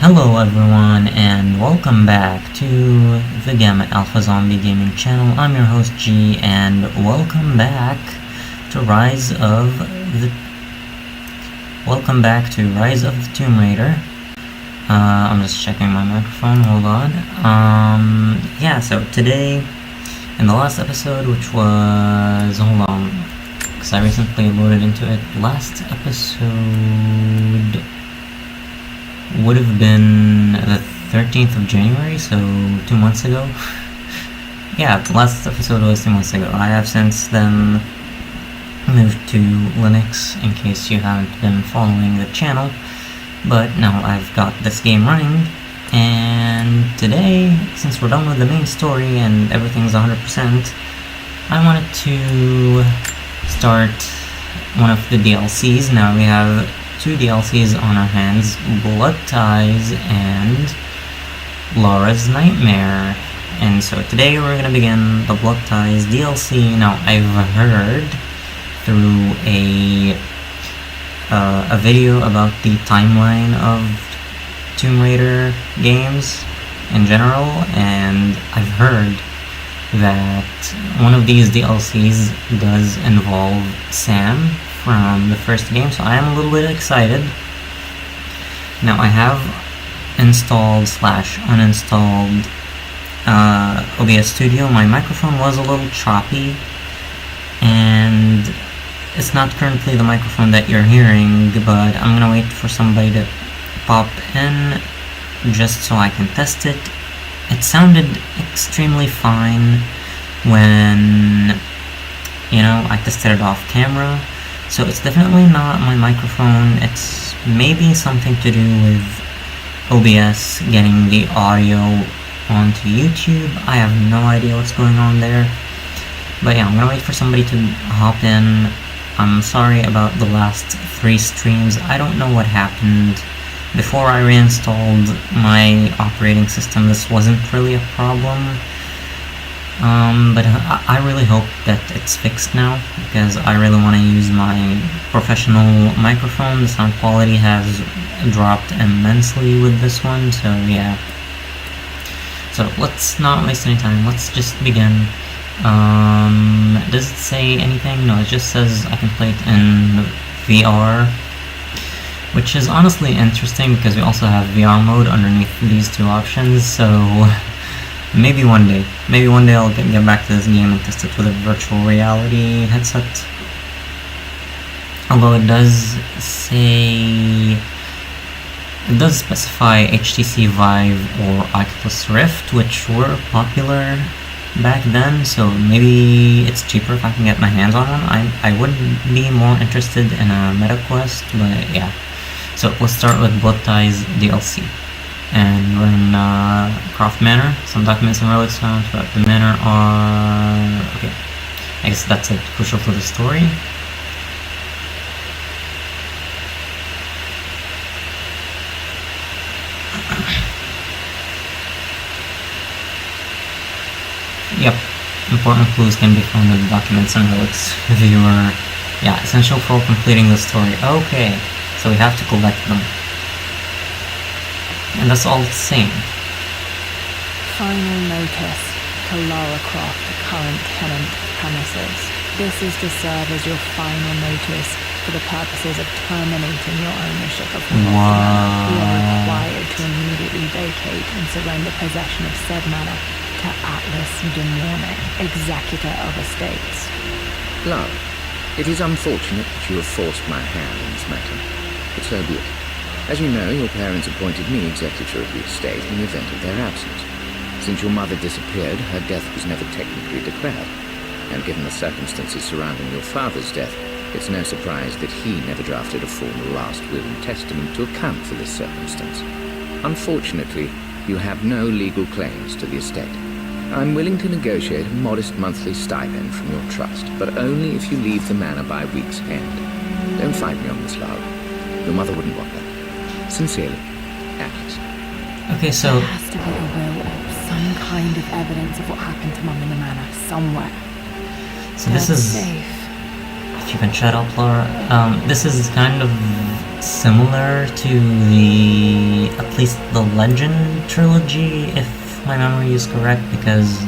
Hello everyone and welcome back to the Gamma Alpha Zombie Gaming channel. I'm your host G and welcome back to Rise of the Tomb Raider. I'm just checking my microphone, hold on. So today in the last episode, which was, hold on, because I recently loaded into it. Last episode would have been the 13th of January, so 2 months ago. Yeah, the last episode was 2 months ago. I have since then moved to Linux, in case you haven't been following the channel. But now I've got this game running, and today, since we're done with the main story and everything's 100%, I wanted to start one of the DLCs. Now we have two DLCs on our hands, Blood Ties and Laura's Nightmare. And so today we're going to begin the Blood Ties DLC. Now I've heard through a video about the timeline of Tomb Raider games in general, and I've heard that one of these DLCs does involve Sam from the first game, so I am a little bit excited. Now I have installed / uninstalled OBS Studio. My microphone was a little choppy, and it's not currently the microphone that you're hearing, but I'm gonna wait for somebody to pop in just so I can test it. It sounded extremely fine when, I tested it off camera. So it's definitely not my microphone. It's maybe something to do with OBS getting the audio onto YouTube. I have no idea what's going on there. But yeah, I'm gonna wait for somebody to hop in. I'm sorry about the last 3 streams. I don't know what happened. Before I reinstalled my operating system, this wasn't really a problem. But I really hope that it's fixed now, because I really want to use my professional microphone. The sound quality has dropped immensely with this one, so yeah. So let's not waste any time, let's just begin. Does it say anything? No, it just says I can play it in VR, which is honestly interesting because we also have VR mode underneath these two options, so maybe one day I'll get back to this game and test it with a virtual reality headset. Although it does specify HTC Vive or Oculus Rift, which were popular back then, so maybe it's cheaper if I can get my hands on one. I would be more interested in a MetaQuest, but yeah. So let's start with Blood Ties DLC. And we're in Croft Manor. Some documents and relics found throughout the manor are... okay, I guess that's it, crucial to the story. Yep, important clues can be found in the documents and relics. Viewer, yeah, essential for completing the story. Okay, so we have to collect them. And that's all it's saying. Final notice to Lara Croft, current tenant premises. This is to serve as your final notice for the purposes of terminating your ownership of the property. You are required to immediately vacate and surrender possession of said manor to Atlas de Mornay, executor of estates. Lara, it is unfortunate that you have forced my hand in this matter, but so be it. As you know, your parents appointed me executor of the estate in the event of their absence. Since your mother disappeared, her death was never technically declared. And given the circumstances surrounding your father's death, it's no surprise that he never drafted a formal last will and testament to account for this circumstance. Unfortunately, you have no legal claims to the estate. I'm willing to negotiate a modest monthly stipend from your trust, but only if you leave the manor by week's end. Don't fight me on this, Lara. Your mother wouldn't want that. Sincerely, Atlas. Okay, so... there has to be a will or some kind of evidence of what happened to Mum in the manor, somewhere. So this is... safe. if you can shut up, Laura. This is kind of similar to at least the Legend trilogy, if my memory is correct, because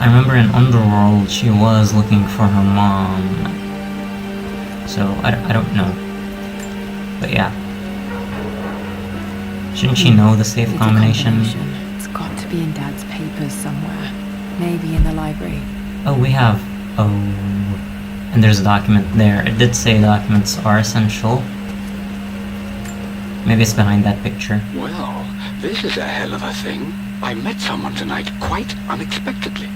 I remember in Underworld she was looking for her mom. So, I don't know. But yeah. Shouldn't she know the safe It's a combination? It's got to be in Dad's papers somewhere. Maybe in the library. Oh, we have... Oh... And there's a document there. It did say documents are essential. Maybe it's behind that picture. Well, this is a hell of a thing. I met someone tonight quite unexpectedly.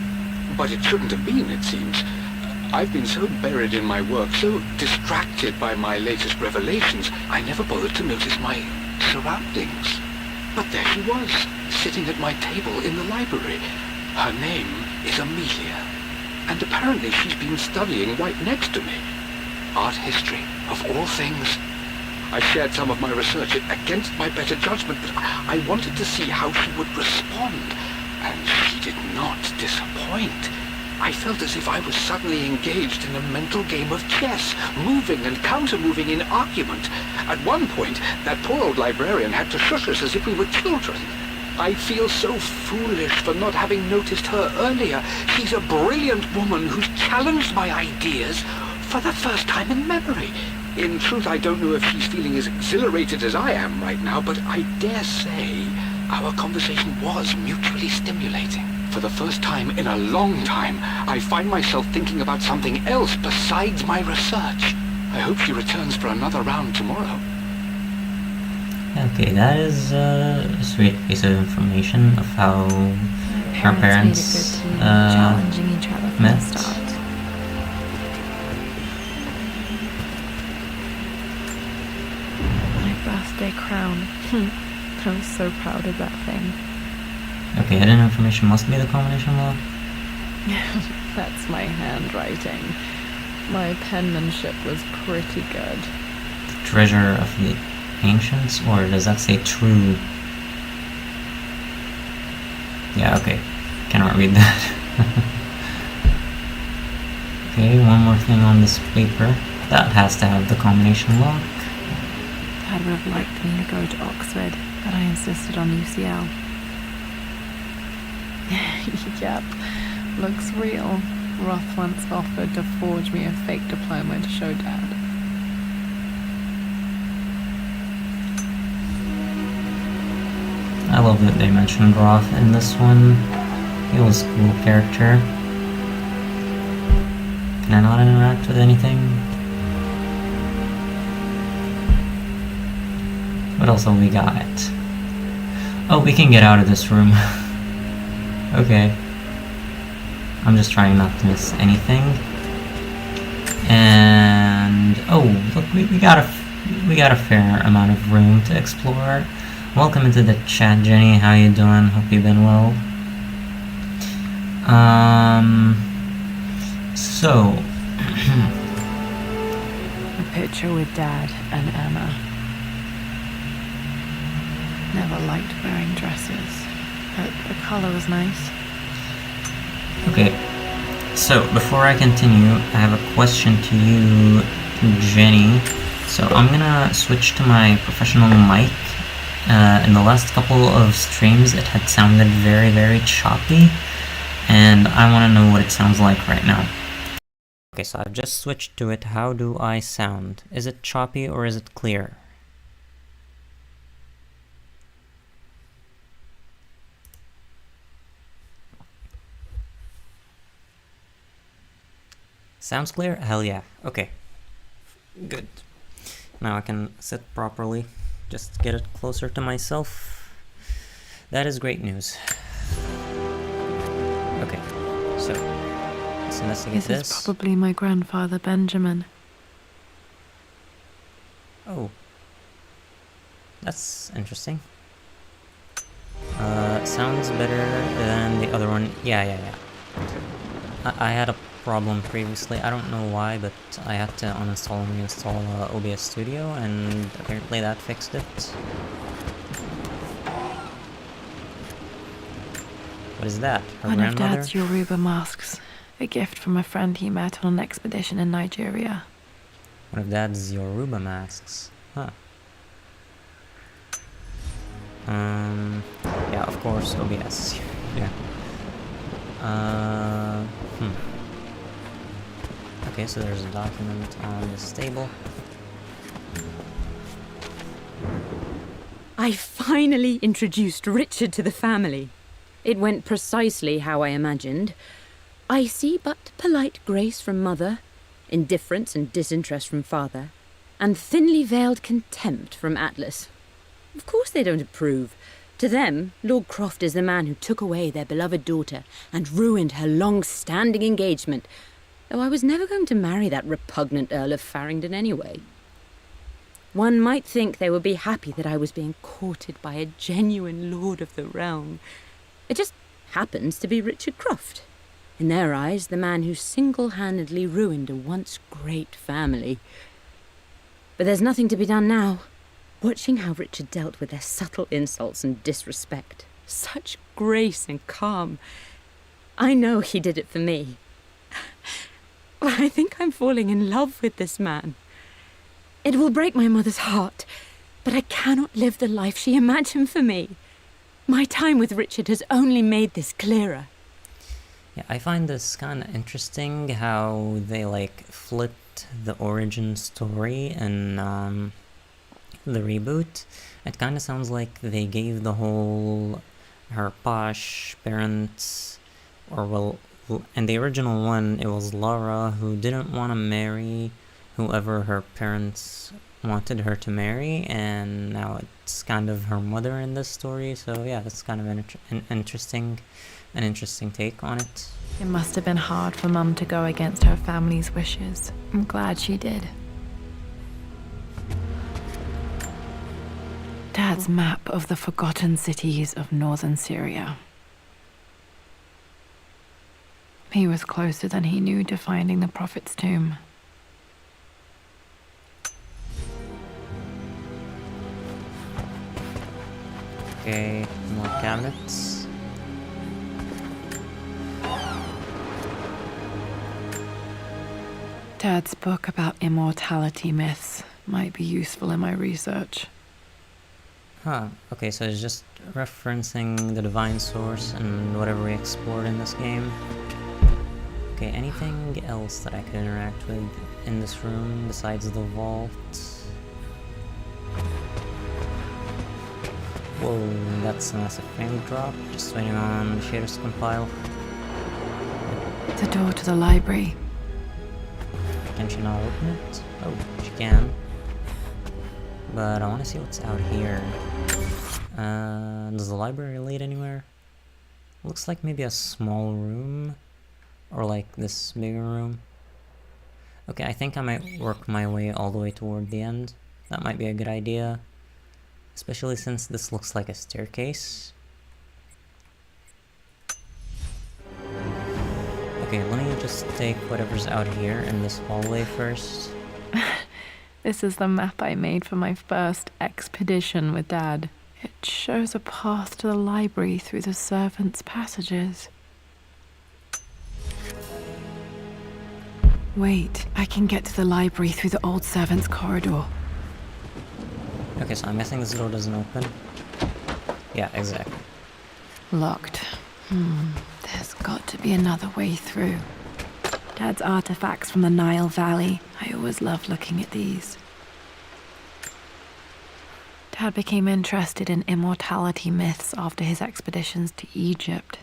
But it shouldn't have been, it seems. I've been so buried in my work, so distracted by my latest revelations, I never bothered to notice my surroundings. But there she was, sitting at my table in the library. Her name is Amelia. And apparently she's been studying right next to me. Art history, of all things. I shared some of my research against my better judgment, but I wanted to see how she would respond. And she did not disappoint. I felt as if I was suddenly engaged in a mental game of chess, moving and counter-moving in argument. At one point, that poor old librarian had to shush us as if we were children. I feel so foolish for not having noticed her earlier. She's a brilliant woman who's challenged my ideas for the first time in memory. In truth, I don't know if she's feeling as exhilarated as I am right now, but I dare say our conversation was mutually stimulating. For the first time in a long time, I find myself thinking about something else besides my research. I hope she returns for another round tomorrow. Okay, that is a sweet piece of information of how our parents made a good team, challenging each other from met. the start. My birthday crown. I was so proud of that thing. Okay, hidden information must be the combination lock. That's my handwriting. My penmanship was pretty good. Treasure of the ancients, or does that say true? Yeah, okay. Cannot read that. Okay, one more thing on this paper. That has to have the combination lock. Dad would have liked me to go to Oxford, but I insisted on UCL. Yep, looks real. Roth once offered to forge me a fake diploma to show Dad. I love that they mentioned Roth in this one. He was a cool character. Can I not interact with anything? What else have we got? Oh, we can get out of this room. Okay. I'm just trying not to miss anything. And oh, look, we got a fair amount of room to explore. Welcome into the chat, Jenny. How you doing? Hope you've been well. So A picture with Dad and Emma. Never liked wearing dresses, but the color was nice. okay. So before I continue, I have a question to you, Jenny. So I'm gonna switch to my professional mic. In the last couple of streams, it had sounded very, very choppy, and I want to know what it sounds like right now. Okay, so I've just switched to it. How do I sound? Is it choppy or is it clear? Sounds clear? Hell yeah. Okay. Good. Now I can sit properly. Just get it closer to myself. That is great news. Okay, so let's investigate This is probably my grandfather Benjamin. Oh, that's interesting. Sounds better than the other one. Yeah. I had a problem previously. I don't know why, but I had to uninstall and reinstall OBS Studio, and apparently that fixed it. What is that? Her One of grandmother? Dad's Yoruba masks. A gift from a friend he met on an expedition in Nigeria. One of Dad's Yoruba masks. Huh. Yeah, of course, OBS. Yeah. Okay, so there's a document on this table. I finally introduced Richard to the family. It went precisely how I imagined. I see but polite grace from mother, indifference and disinterest from father, and thinly veiled contempt from Atlas. Of course they don't approve. To them, Lord Croft is the man who took away their beloved daughter and ruined her long-standing engagement, though I was never going to marry that repugnant Earl of Farringdon anyway. One might think they would be happy that I was being courted by a genuine lord of the realm. It just happens to be Richard Croft. In their eyes, the man who single-handedly ruined a once great family. But there's nothing to be done now. Watching how Richard dealt with their subtle insults and disrespect. Such grace and calm. I know he did it for me. I think I'm falling in love with this man. It will break my mother's heart, but I cannot live the life she imagined for me. My time with Richard has only made this clearer. Yeah, I find this kind of interesting how they flipped the origin story in the reboot. It kind of sounds like they gave the whole her posh parents, or in the original one it was Laura who didn't want to marry whoever her parents wanted her to marry, and now it's kind of her mother in this story. So yeah, that's kind of an interesting take on it. It must have been hard for Mum to go against her family's wishes. I'm glad she did. Dad's map of the forgotten cities of northern Syria. He was closer than he knew to finding the Prophet's tomb. Okay, more cabinets. Dad's book about immortality myths might be useful in my research. Huh, okay, so it's just referencing the divine source and whatever we explored in this game. Okay, anything else that I could interact with in this room besides the vault? Whoa, that's a massive frame drop. Just waiting on the shaders to compile. The door to the library. Can she not open it? Oh, she can. But I want to see what's out here. Does the library lead anywhere? Looks like maybe a small room. Or like this bigger room. Okay, I think I might work my way all the way toward the end. That might be a good idea. Especially since this looks like a staircase. Okay, let me just take whatever's out here in this hallway first. This is the map I made for my first expedition with Dad. It shows a path to the library through the servants' passages. Wait, I can get to the library through the old servants' corridor. Okay, so I'm guessing this door doesn't open. Yeah, exactly. Locked. There's got to be another way through. Dad's artifacts from the Nile Valley. I always love looking at these. Dad became interested in immortality myths after his expeditions to Egypt.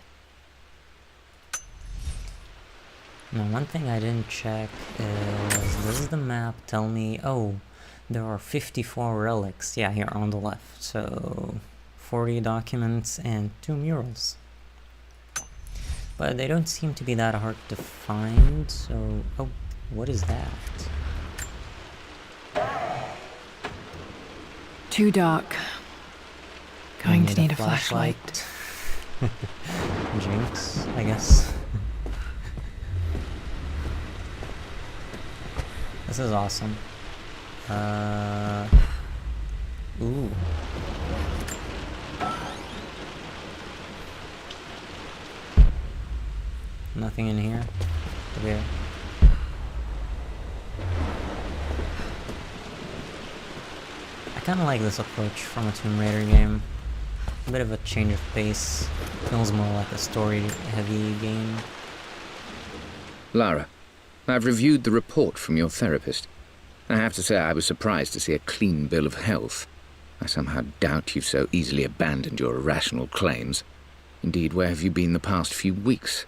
Now, one thing I didn't check is, does the map tell me, oh, there are 54 relics, yeah, here on the left, so 40 documents and 2 murals. But they don't seem to be that hard to find, so, oh, what is that? Too dark. Going to need a flashlight. Jinx, I guess. This is awesome. Ooh. Nothing in here. Okay. I kinda like this approach from a Tomb Raider game. A bit of a change of pace. Feels more like a story-heavy game. Lara, I've reviewed the report from your therapist. I have to say I was surprised to see a clean bill of health. I somehow doubt you've so easily abandoned your irrational claims. Indeed, where have you been the past few weeks?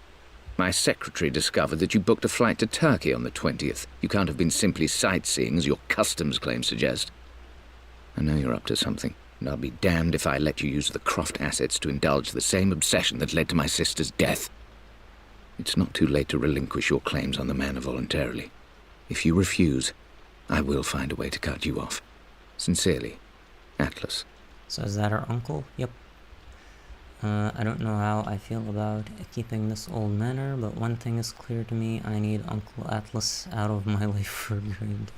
My secretary discovered that you booked a flight to Turkey on the 20th. You can't have been simply sightseeing, as your customs claims suggest. I know you're up to something, and I'll be damned if I let you use the Croft assets to indulge the same obsession that led to my sister's death. It's not too late to relinquish your claims on the manor voluntarily. If you refuse, I will find a way to cut you off. Sincerely, Atlas. So is that her uncle? Yep. I don't know how I feel about keeping this old manor, but one thing is clear to me: I need Uncle Atlas out of my life for good.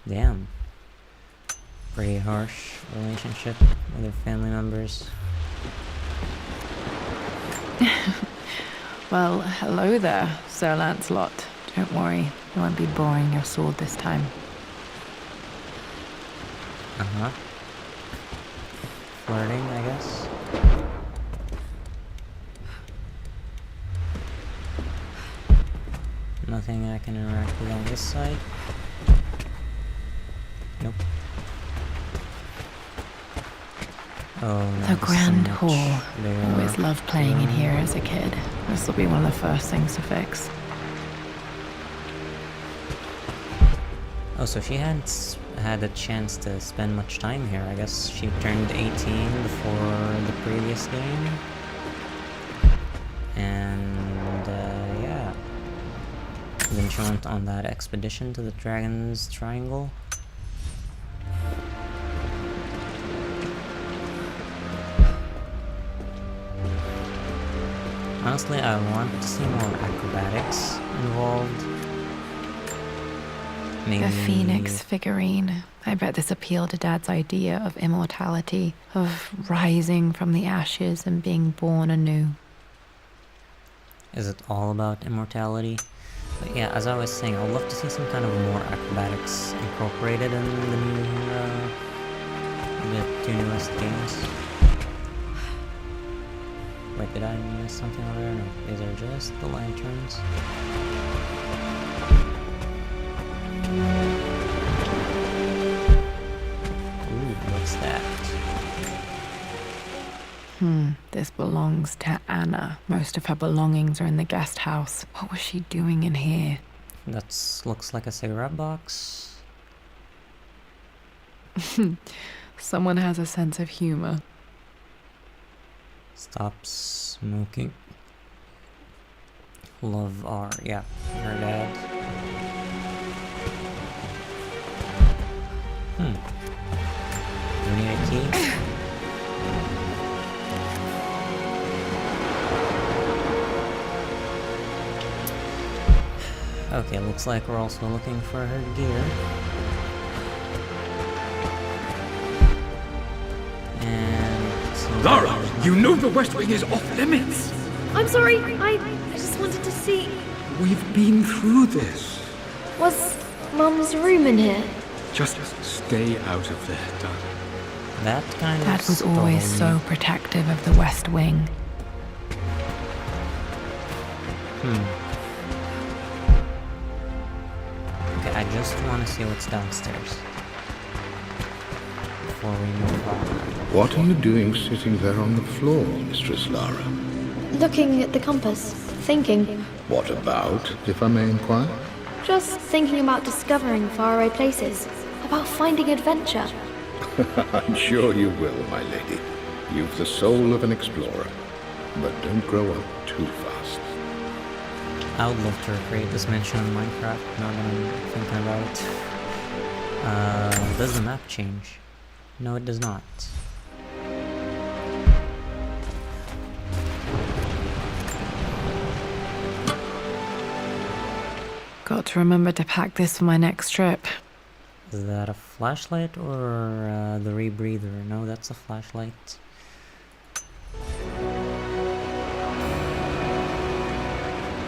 Damn. Pretty harsh relationship with their family members. Well, hello there, Sir Lancelot. Don't worry, I won't be boring your sword this time. Uh-huh. Flirting, I guess. Nothing I can interact with on this side. Nope. Oh, no, The Grand so Hall. there. Always loved playing in here as a kid. This will be one of the first things to fix. Oh, so she hadn't had a chance to spend much time here. I guess she turned 18 before the previous game. And, yeah. Then she went on that expedition to the Dragon's Triangle. Honestly, I want to see more acrobatics involved. Maybe... The Phoenix figurine. I bet this appealed to Dad's idea of immortality, of rising from the ashes and being born anew. Is it all about immortality? But yeah, as I was saying, I'd love to see some kind of more acrobatics incorporated in the new, the two newest games. Wait, did I miss something over there? No, these are just the lanterns. Ooh, what's that? This belongs to Anna. Most of her belongings are in the guest house. What was she doing in here? That looks like a cigarette box. Someone has a sense of humor. Stop smoking. Love R. Yeah, her dad. Do we need a key? Okay, looks like we're also looking for her gear. And... so Lara, you know the West Wing is off limits. I'm sorry, I just wanted to see. We've been through this. Was Mum's room in here? Just stay out of there, darling. that kind of Dad was always so protective of the West Wing. Okay, I just want to see what's downstairs before we move on. What are you doing sitting there on the floor, Mistress Lara? Looking at the compass, thinking. What about, if I may inquire? Just thinking about discovering faraway places, about finding adventure. I'm sure you will, my lady. You've the soul of an explorer. But don't grow up too fast. I would love to recreate this mansion in Minecraft, now that I'm thinking about it. Does the map change? No, it does not. Got to remember to pack this for my next trip. Is that a flashlight or the rebreather? No, that's a flashlight.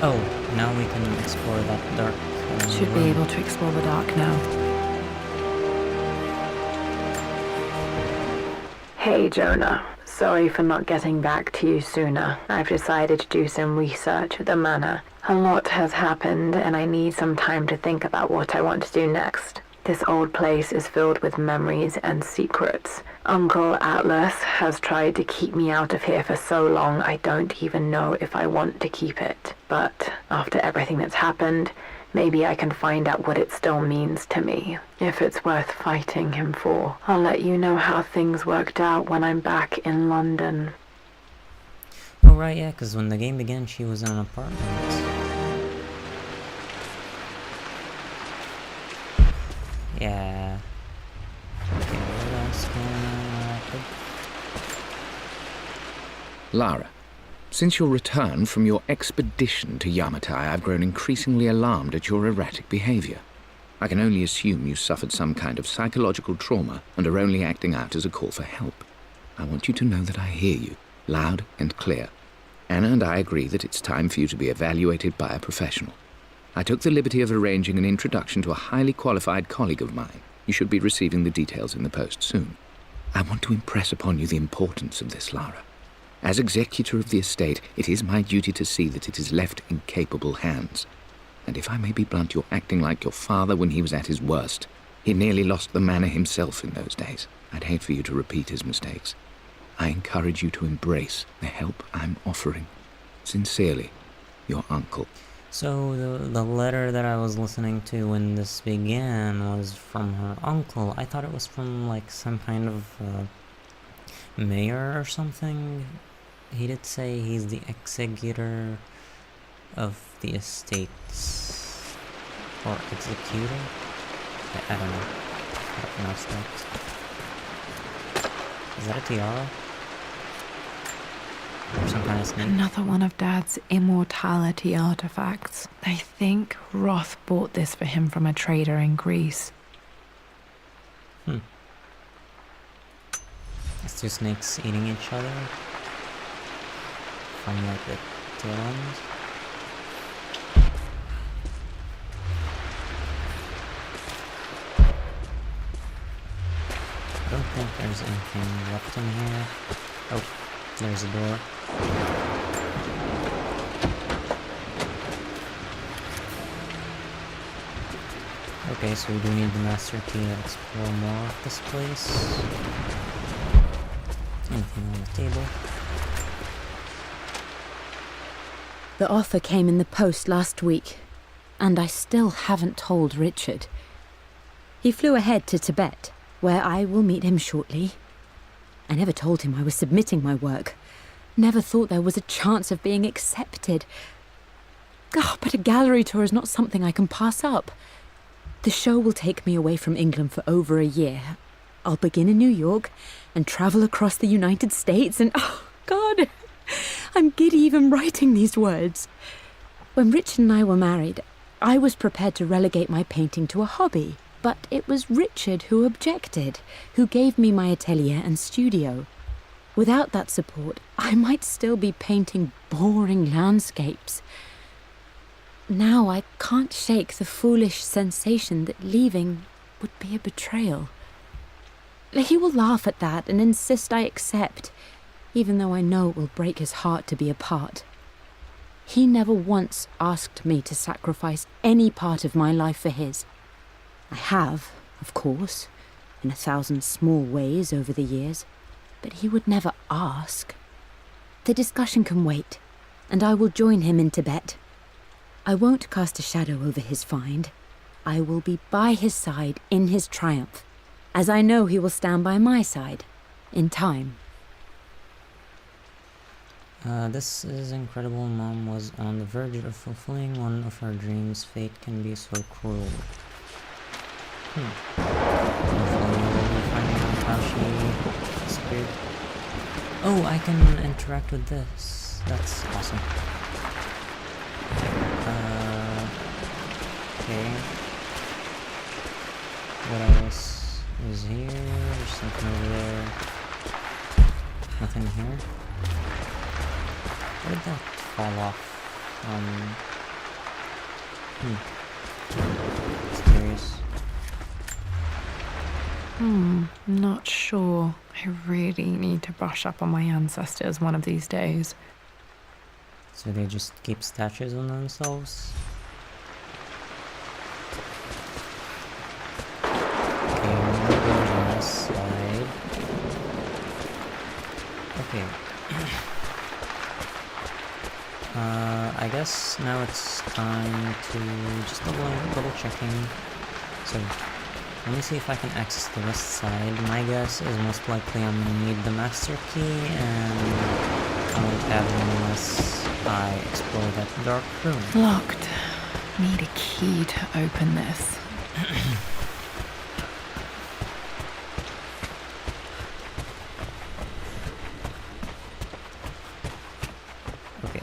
Oh, now we can explore that dark Should be room. able to explore the dark now. Hey Jonah, sorry for not getting back to you sooner. I've decided to do some research at the manor. A lot has happened and I need some time to think about what I want to do next. This old place is filled with memories and secrets. Uncle Atlas has tried to keep me out of here for so long I don't even know if I want to keep it. But after everything that's happened, maybe I can find out what it still means to me. If it's worth fighting him for, I'll let you know how things worked out when I'm back in London. Oh right, yeah, because when the game began she was in an apartment. Yeah. Okay, what else can Lara, since your return from your expedition to Yamatai, I've grown increasingly alarmed at your erratic behavior. I can only assume you suffered some kind of psychological trauma and are only acting out as a call for help. I want you to know that I hear you, loud and clear. Anna and I agree that it's time for you to be evaluated by a professional. I took the liberty of arranging an introduction to a highly qualified colleague of mine. You should be receiving the details in the post soon. I want to impress upon you the importance of this, Lara. As executor of the estate, it is my duty to see that it is left in capable hands. And if I may be blunt, you're acting like your father when he was at his worst. He nearly lost the manor himself in those days. I'd hate for you to repeat his mistakes. I encourage you to embrace the help I'm offering. Sincerely, your uncle. So the letter that I was listening to when this began was from her uncle. I thought it was from like some kind of mayor or something. He did say he's the executor of the estates. Or executor? I don't know how to pronounce that. Is that a tiara? Or some kind of snake? Another one of Dad's immortality artifacts. I think Roth bought this for him from a trader in Greece. It's two snakes eating each other from like the tail ends. I don't think there's anything left in here. Oh, there's a door. Okay, so we do need the master key to explore more of this place. Anything on the table? The offer came in the post last week, and I still haven't told Richard. He flew ahead to Tibet, where I will meet him shortly. I never told him I was submitting my work. Never thought there was a chance of being accepted. But a gallery tour is not something I can pass up. The show will take me away from England for over a year. I'll begin in New York and travel across the United States and... oh, God! I'm giddy even writing these words. When Richard and I were married, I was prepared to relegate my painting to a hobby. But it was Richard who objected, who gave me my atelier and studio. Without that support, I might still be painting boring landscapes. Now I can't shake the foolish sensation that leaving would be a betrayal. He will laugh at that and insist I accept, even though I know it will break his heart to be apart. He never once asked me to sacrifice any part of my life for his. I have, of course, in 1,000 small ways over the years, but he would never ask. The discussion can wait, and I will join him in Tibet. I won't cast a shadow over his find. I will be by his side in his triumph, as I know he will stand by my side, in time. This is incredible. Mom was on the verge of fulfilling one of her dreams. Fate can be so cruel. Hopefully we'll be finding out how she disappeared. Oh, I can interact with this. That's awesome. Okay. What else is here? There's something over there. Nothing here. Where did that fall off? Just curious. Not sure. I really need to brush up on my ancestors one of these days. So they just keep statues on themselves? Okay, I'm gonna go on this side. Okay. I guess now it's time to just double checking. So, let me see if I can access the west side. My guess is most likely I'm gonna need the master key, and I won't have it unless I explore that dark room. Locked. Need a key to open this. Okay.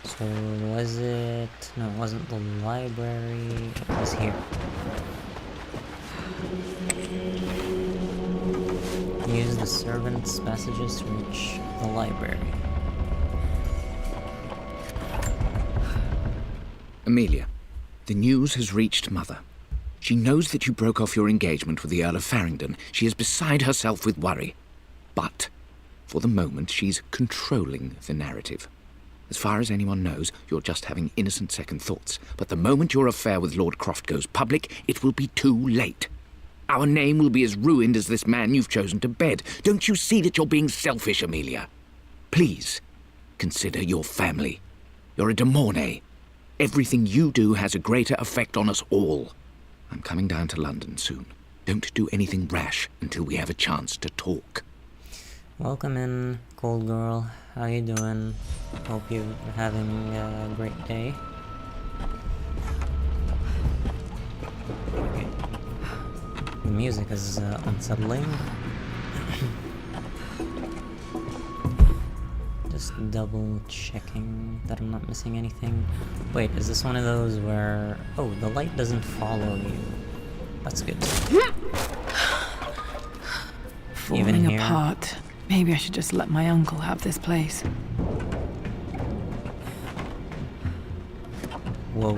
So was it... No, it wasn't the library. It was here. Use the servant's passages to reach the library. Amelia, the news has reached Mother. She knows that you broke off your engagement with the Earl of Farringdon. She is beside herself with worry. But, for the moment, she's controlling the narrative. As far as anyone knows, you're just having innocent second thoughts. But the moment your affair with Lord Croft goes public, it will be too late. Our name will be as ruined as this man you've chosen to bed. Don't you see that you're being selfish, Amelia? Please, consider your family. You're a de Mornay. Everything you do has a greater effect on us all. I'm coming down to London soon. Don't do anything rash until we have a chance to talk. Welcome in, cold girl. How you doing? Hope you're having a great day. Okay. The music is unsettling. Just double checking that I'm not missing anything. Wait, is this one of those where... Oh, the light doesn't follow you. That's good. Falling Even here? apart. Maybe I should just let my uncle have this place. Whoa.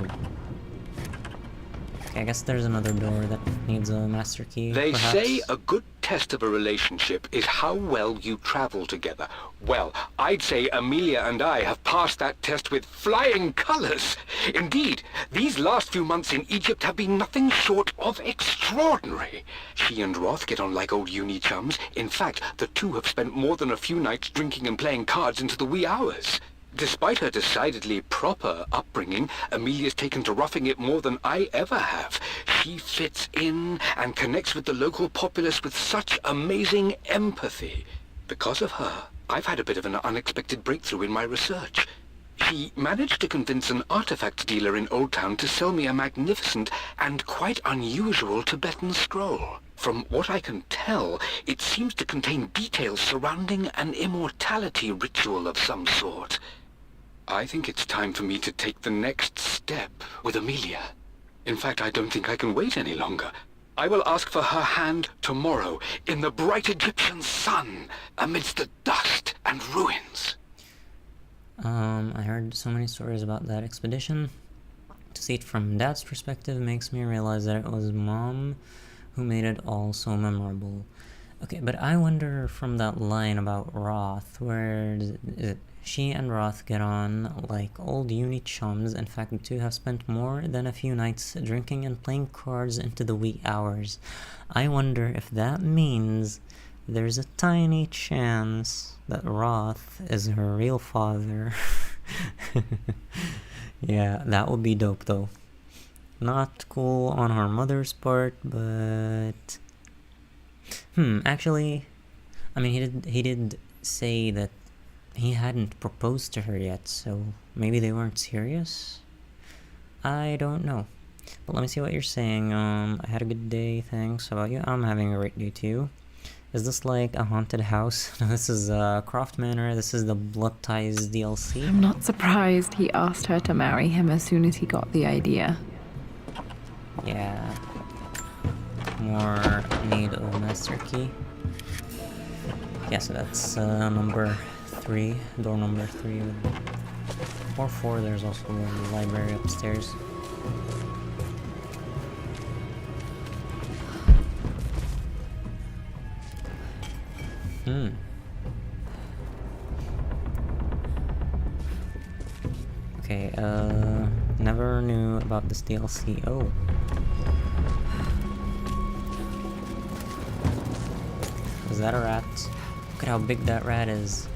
Okay, I guess there's another door that needs a master key, They perhaps. say a good test of a relationship is how well you travel together. Well, I'd say Amelia and I have passed that test with flying colors. Indeed, these last few months in Egypt have been nothing short of extraordinary. She and Roth get on like old uni chums. In fact, the two have spent more than a few nights drinking and playing cards into the wee hours. Despite her decidedly proper upbringing, Amelia's taken to roughing it more than I ever have. She fits in and connects with the local populace with such amazing empathy. Because of her, I've had a bit of an unexpected breakthrough in my research. She managed to convince an artifact dealer in Old Town to sell me a magnificent and quite unusual Tibetan scroll. From what I can tell, it seems to contain details surrounding an immortality ritual of some sort. I think it's time for me to take the next step with Amelia. In fact, I don't think I can wait any longer. I will ask for her hand tomorrow in the bright Egyptian sun amidst the dust and ruins. I heard so many stories about that expedition. To see it from Dad's perspective makes me realize that it was Mom who made it all so memorable. Okay, but I wonder from that line about Roth, where she and Roth get on like old uni chums. In fact, the two have spent more than a few nights drinking and playing cards into the wee hours. I wonder if that means there's a tiny chance that Roth is her real father. Yeah, that would be dope though. Not cool on her mother's part, but... actually, I mean, he did say that he hadn't proposed to her yet, so maybe they weren't serious? I don't know. But let me see what you're saying. I had a good day, thanks. How about you? I'm having a great day too. Is this like a haunted house? No, this is Croft Manor. This is the Blood Ties DLC. I'm not surprised he asked her to marry him as soon as he got the idea. Yeah. More need of a master key. Yeah, so that's number 3, door number 3. Or 4, there's also the library upstairs. Okay, never knew about this DLC. Oh. Is that a rat? Look at how big that rat is.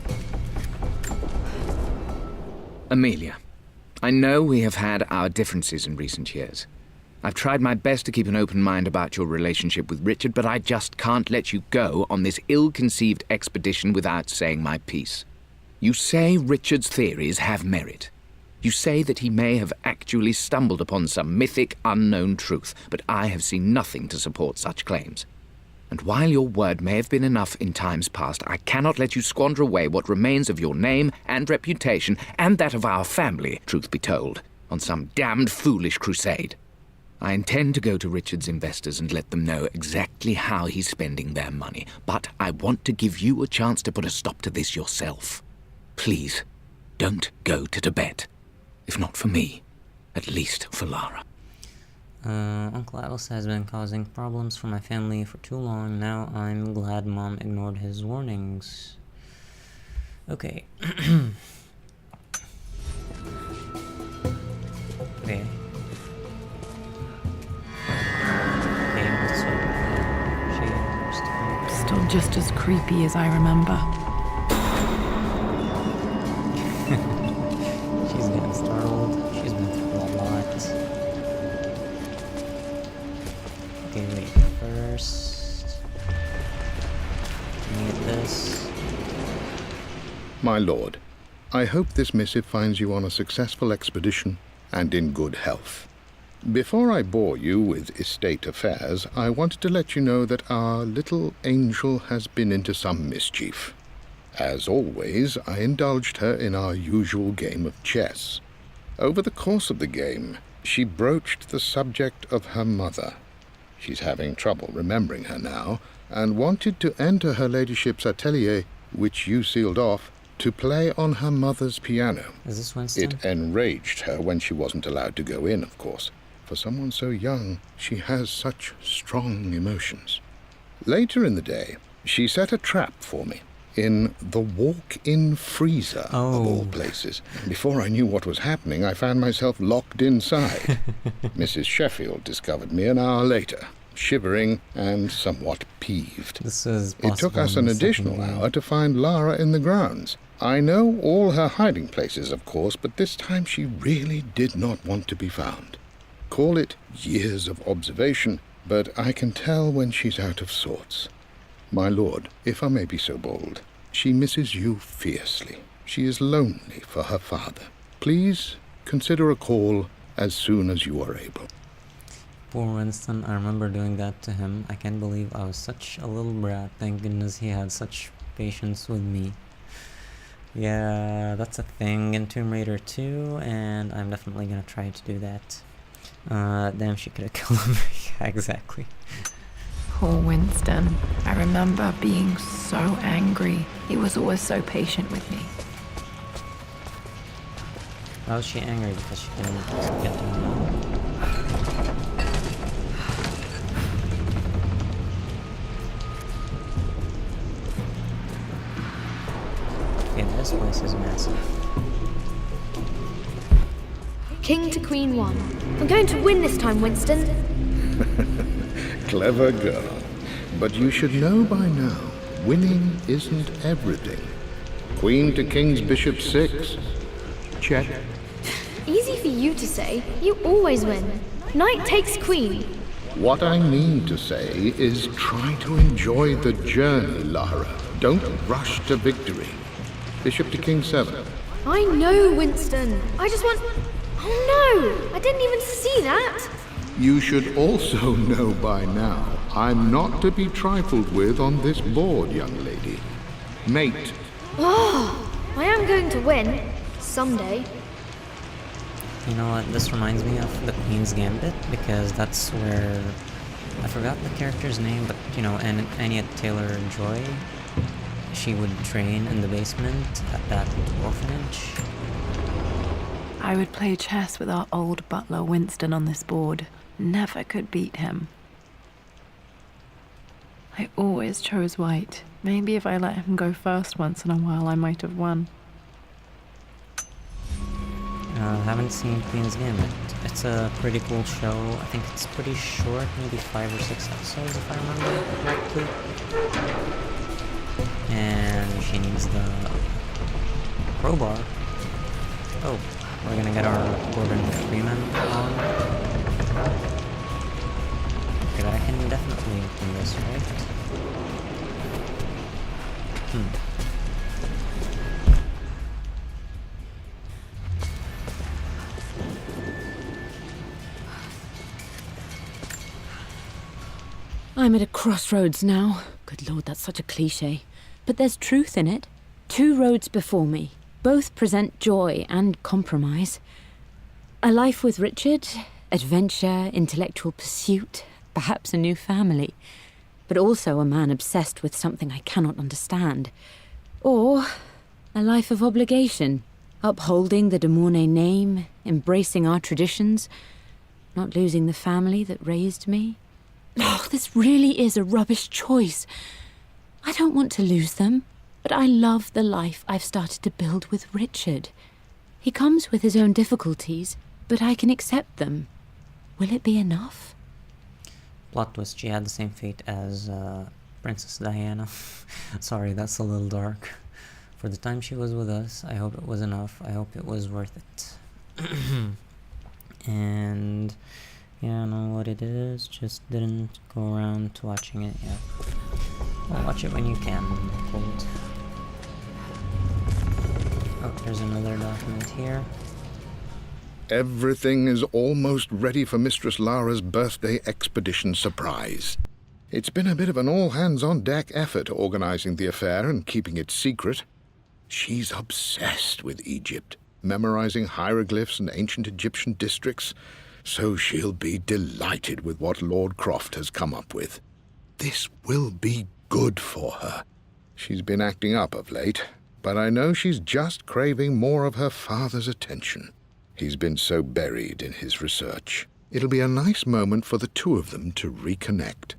Amelia, I know we have had our differences in recent years. I've tried my best to keep an open mind about your relationship with Richard, but I just can't let you go on this ill-conceived expedition without saying my piece. You say Richard's theories have merit. You say that he may have actually stumbled upon some mythic, unknown truth, but I have seen nothing to support such claims. And while your word may have been enough in times past, I cannot let you squander away what remains of your name and reputation, and that of our family, truth be told, on some damned foolish crusade. I intend to go to Richard's investors and let them know exactly how he's spending their money, but I want to give you a chance to put a stop to this yourself. Please, don't go to Tibet. If not for me, at least for Lara. Uncle Alice has been causing problems for my family for too long. Now I'm glad Mom ignored his warnings. Okay. Okay. Still just as creepy as I remember. She's getting startled. She's been through a lot. Okay, wait. First, need this. My lord, I hope this missive finds you on a successful expedition and in good health. Before I bore you with estate affairs, I wanted to let you know that our little angel has been into some mischief. As always, I indulged her in our usual game of chess. Over the course of the game, she broached the subject of her mother. She's having trouble remembering her now, and wanted to enter her ladyship's atelier, which you sealed off, to play on her mother's piano. Is this Winston? It enraged her when she wasn't allowed to go in, of course. For someone so young, she has such strong emotions. Later in the day, she set a trap for me in the walk-in freezer, of all places. Before I knew what was happening, I found myself locked inside. Mrs. Sheffield discovered me an hour later, shivering and somewhat peeved. It took us an additional hour to find Lara in the grounds. I know all her hiding places, of course, but this time she really did not want to be found. Call it years of observation, but I can tell when she's out of sorts. My lord, if I may be so bold, she misses you fiercely. She is lonely for her father. Please consider a call as soon as you are able. Poor Winston, I remember doing that to him. I can't believe I was such a little brat. Thank goodness he had such patience with me. Yeah, that's a thing in Tomb Raider 2, and I'm definitely gonna try to do that. Damn, she could have killed him. Yeah, exactly. Poor Winston. I remember being so angry. He was always so patient with me. Why was she angry? Because she didn't get to know. Okay, this place is massive. King to Queen 1. I'm going to win this time, Winston. Clever girl. But you should know by now, winning isn't everything. Queen to King's Bishop 6. Check. Easy for you to say. You always win. Knight takes queen. What I mean to say is try to enjoy the journey, Lara. Don't rush to victory. Bishop to King 7. I know, Winston. I just want... Oh no! I didn't even see that! You should also know by now, I'm not to be trifled with on this board, young lady. Mate. Oh, I am going to win. Someday. You know what, this reminds me of the Queen's Gambit, because that's where... I forgot the character's name, but, you know, Anya Taylor-Joy, she would train in the basement at that orphanage. I would play chess with our old butler Winston on this board. Never could beat him. I always chose white. Maybe if I let him go first once in a while, I might have won. Haven't seen Queen's Gambit. It's a pretty cool show. I think it's pretty short, maybe 5 or 6 episodes if I remember correctly. And she needs the crowbar. Oh, we're gonna get our Gordon Freeman on. Okay, but I can definitely do this, right? I'm at a crossroads now. Good lord, that's such a cliche. But there's truth in it. 2 roads before me. Both present joy and compromise. A life with Richard, adventure, intellectual pursuit, perhaps a new family. But also a man obsessed with something I cannot understand. Or a life of obligation, upholding the de Mornay name, embracing our traditions, not losing the family that raised me. Oh, this really is a rubbish choice. I don't want to lose them, but I love the life I've started to build with Richard. He comes with his own difficulties, but I can accept them. Will it be enough? Plot twist, she had the same fate as Princess Diana. Sorry, that's a little dark. For the time she was with us, I hope it was enough. I hope it was worth it. And yeah, I know what it is, just didn't go around to watching it yet. Well, watch it when you can, cold. Oh, there's another document here. Everything is almost ready for Mistress Lara's birthday expedition surprise. It's been a bit of an all-hands-on-deck effort organizing the affair and keeping it secret. She's obsessed with Egypt, memorizing hieroglyphs and ancient Egyptian districts, so she'll be delighted with what Lord Croft has come up with. This will be good for her. She's been acting up of late, but I know she's just craving more of her father's attention. He's been so buried in his research. It'll be a nice moment for the two of them to reconnect.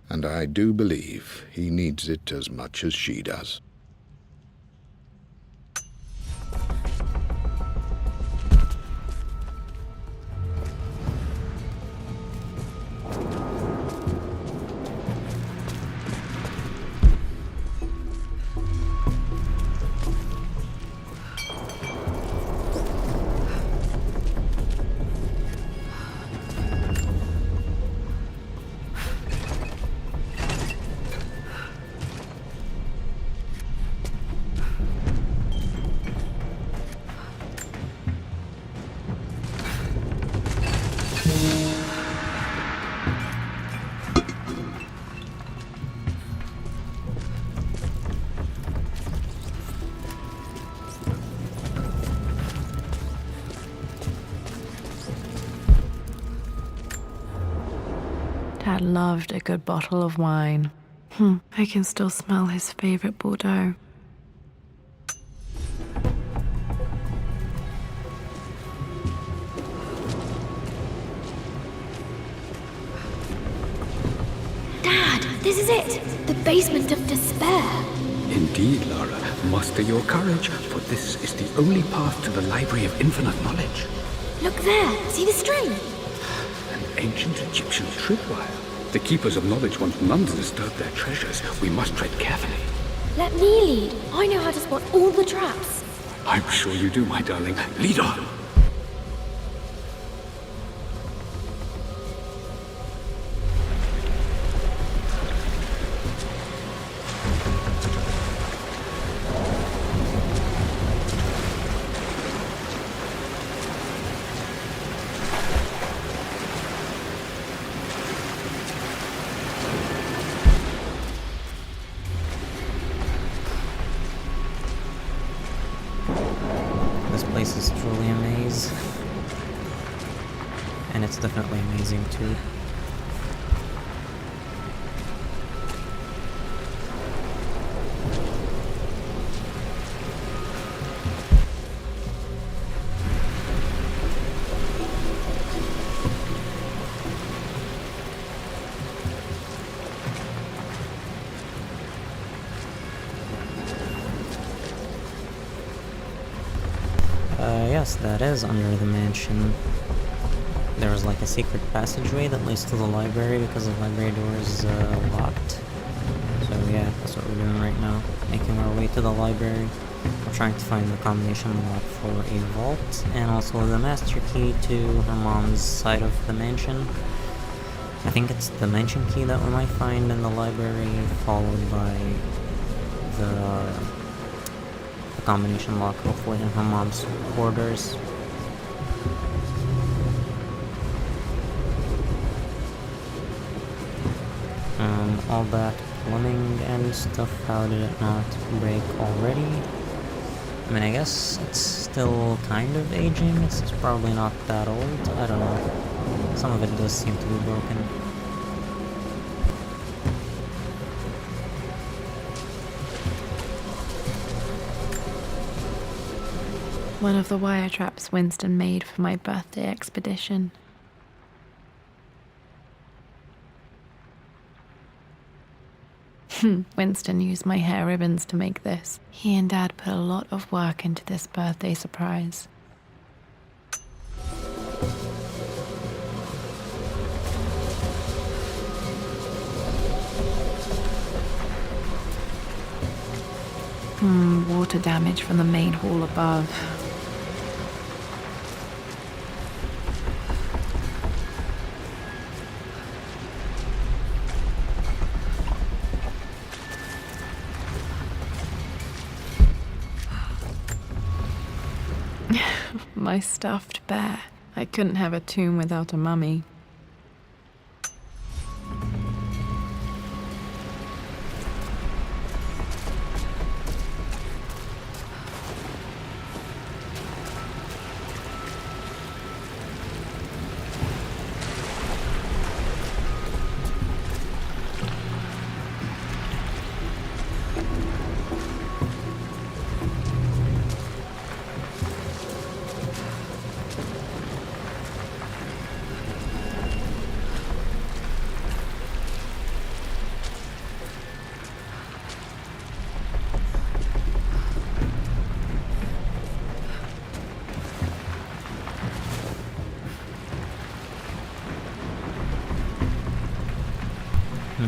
And I do believe he needs it as much as she does. Dad loved a good bottle of wine. I can still smell his favorite Bordeaux. Dad, this is it! The basement of despair! Indeed, Lara. Muster your courage, for this is the only path to the Library of Infinite Knowledge. Look there! See the string? An ancient Egyptian tripwire. The Keepers of Knowledge want none to disturb their treasures. We must tread carefully. Let me lead. I know how to spot all the traps. I'm sure you do, my darling. Lead on! This place is truly a maze. And it's definitely amazing too. yes, that is under the mansion. There was like a secret passageway that leads to the library because the library door is locked. So yeah, that's what we're doing right now. Making our way to the library. We're trying to find the combination lock for a vault, and also the master key to her mom's side of the mansion. I think it's the mansion key that we might find in the library, followed by the combination lock, hopefully in her mom's quarters. All that plumbing and stuff, how did it not break already? I mean, I guess it's still kind of aging. It's probably not that old. I don't know. Some of it does seem to be broken. One of the wire traps Winston made for my birthday expedition. Winston used my hair ribbons to make this. He and Dad put a lot of work into this birthday surprise. Water damage from the main hall above. My stuffed bear. I couldn't have a tomb without a mummy.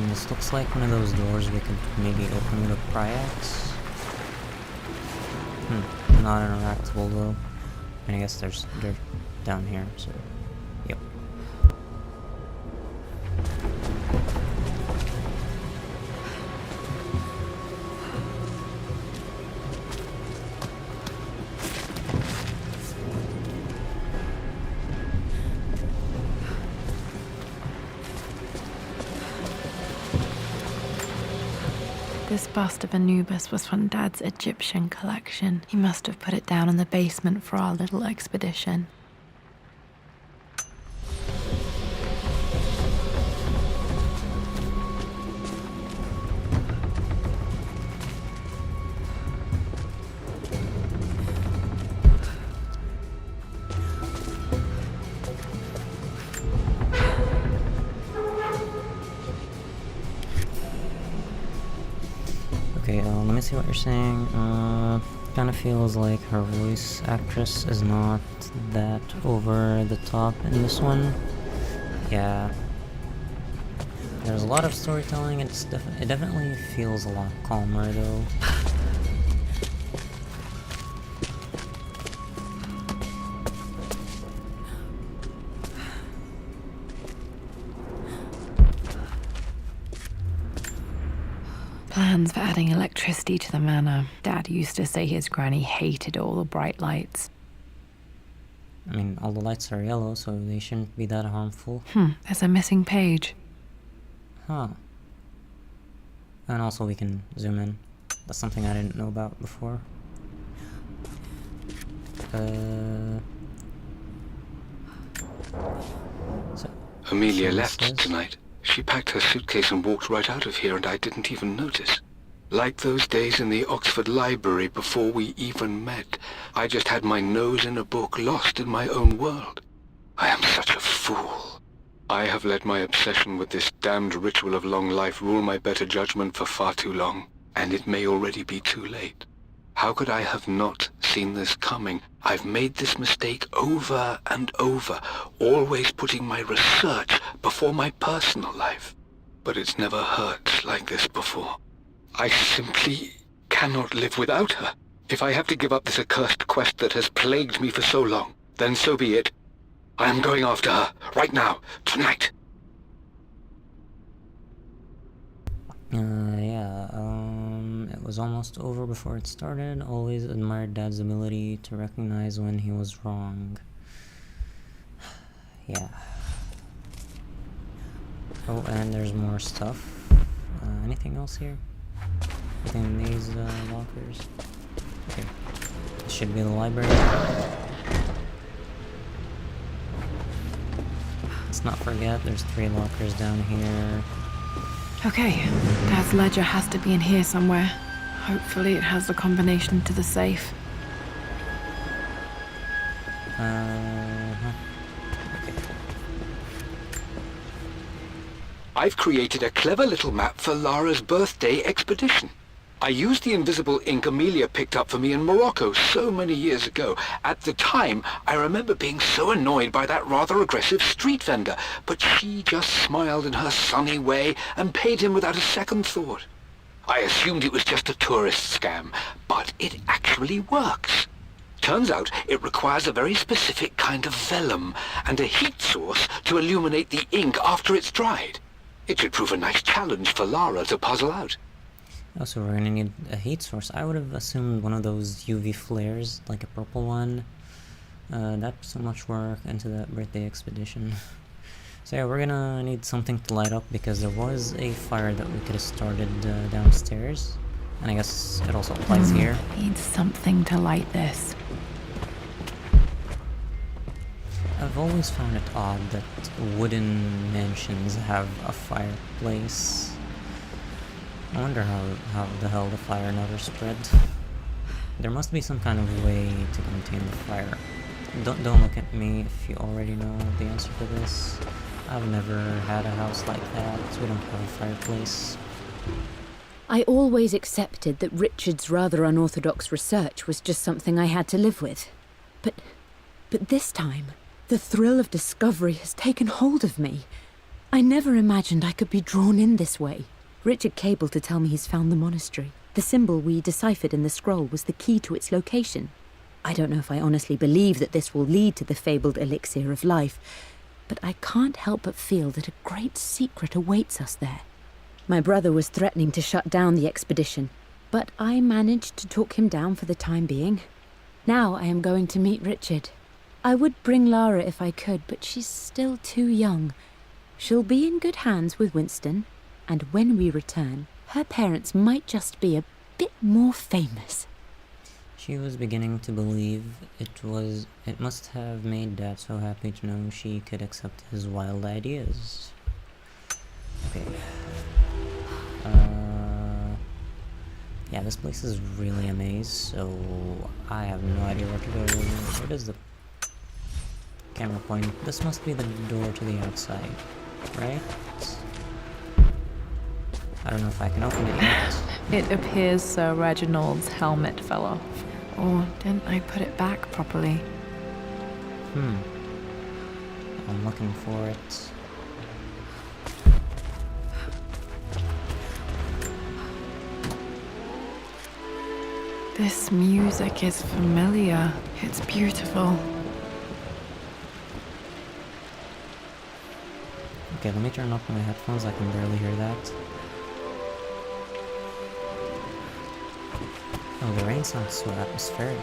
This looks like one of those doors we could maybe open with a pry axe. Not interactable though. I guess there's dirt down here, so yep. This bust of Anubis was from Dad's Egyptian collection. He must have put it down in the basement for our little expedition. Okay, let me see what you're saying. Kind of feels like her voice actress is not that over the top in this one. Yeah. There's a lot of storytelling, it definitely feels a lot calmer though. Plans for adding electricity to the manor. Dad used to say his granny hated all the bright lights. I mean, all the lights are yellow, so they shouldn't be that harmful. There's a missing page. Huh. And also we can zoom in. That's something I didn't know about before. So, Amelia left tonight. She packed her suitcase and walked right out of here, and I didn't even notice. Like those days in the Oxford Library before we even met, I just had my nose in a book, lost in my own world. I am such a fool. I have let my obsession with this damned ritual of long life rule my better judgment for far too long, and it may already be too late. How could I have not seen this coming. I've made this mistake over and over, always putting my research before my personal life. But it's never hurt like this before. I simply cannot live without her. If I have to give up this accursed quest that has plagued me for so long, then so be it. I am going after her, right now, tonight. It was almost over before it started. Always admired Dad's ability to recognize when he was wrong. Yeah. Oh, and there's more stuff. Anything else here? Anything in these lockers? Okay. This should be the library. Let's not forget, there's 3 lockers down here. Okay, Dad's ledger has to be in here somewhere. Hopefully it has the combination to the safe. Okay. I've created a clever little map for Lara's birthday expedition. I used the invisible ink Amelia picked up for me in Morocco so many years ago. At the time, I remember being so annoyed by that rather aggressive street vendor, but she just smiled in her sunny way and paid him without a second thought. I assumed it was just a tourist scam, but it actually works. Turns out it requires a very specific kind of vellum and a heat source to illuminate the ink after it's dried. It should prove a nice challenge for Lara to puzzle out. Oh, so we're gonna need a heat source. I would have assumed one of those UV flares, like a purple one. That put so much work into that birthday expedition. So yeah, we're gonna need something to light up because there was a fire that we could have started downstairs. And I guess it also applies here. Need something to light this. I've always found it odd that wooden mansions have a fireplace. I wonder how the hell the fire never spread. There must be some kind of way to contain the fire. Don't look at me if you already know the answer to this. I've never had a house like that, so we don't have a fireplace. I always accepted that Richard's rather unorthodox research was just something I had to live with. But this time, the thrill of discovery has taken hold of me. I never imagined I could be drawn in this way. Richard cabled to tell me he's found the monastery. The symbol we deciphered in the scroll was the key to its location. I don't know if I honestly believe that this will lead to the fabled elixir of life, but I can't help but feel that a great secret awaits us there. My brother was threatening to shut down the expedition, but I managed to talk him down for the time being. Now I am going to meet Richard. I would bring Lara if I could, but she's still too young. She'll be in good hands with Winston, and when we return, her parents might just be a bit more famous. She was beginning to believe it must have made Dad so happy to know she could accept his wild ideas. Okay. Yeah, this place is really a maze, so I have no idea where to go. Where does the camera point? This must be the door to the outside, right? I don't know if I can open it yet. It appears Sir Reginald's helmet fell off. Or didn't I put it back properly? I'm looking for it. This music is familiar. It's beautiful. Okay, let me turn off my headphones. I can barely hear that. Oh, the rain sounds so atmospheric.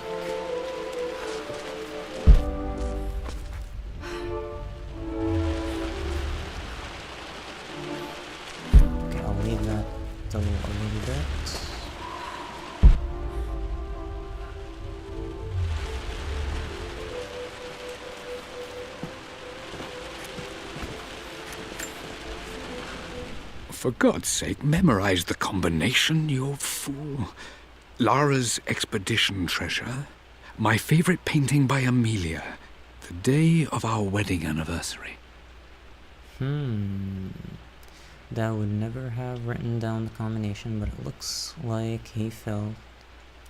Okay, I'll leave that a little bit. For God's sake, memorize the combination, you fool. Lara's expedition treasure, my favorite painting by Amelia, the day of our wedding anniversary. Dad would never have written down the combination, but it looks like he felt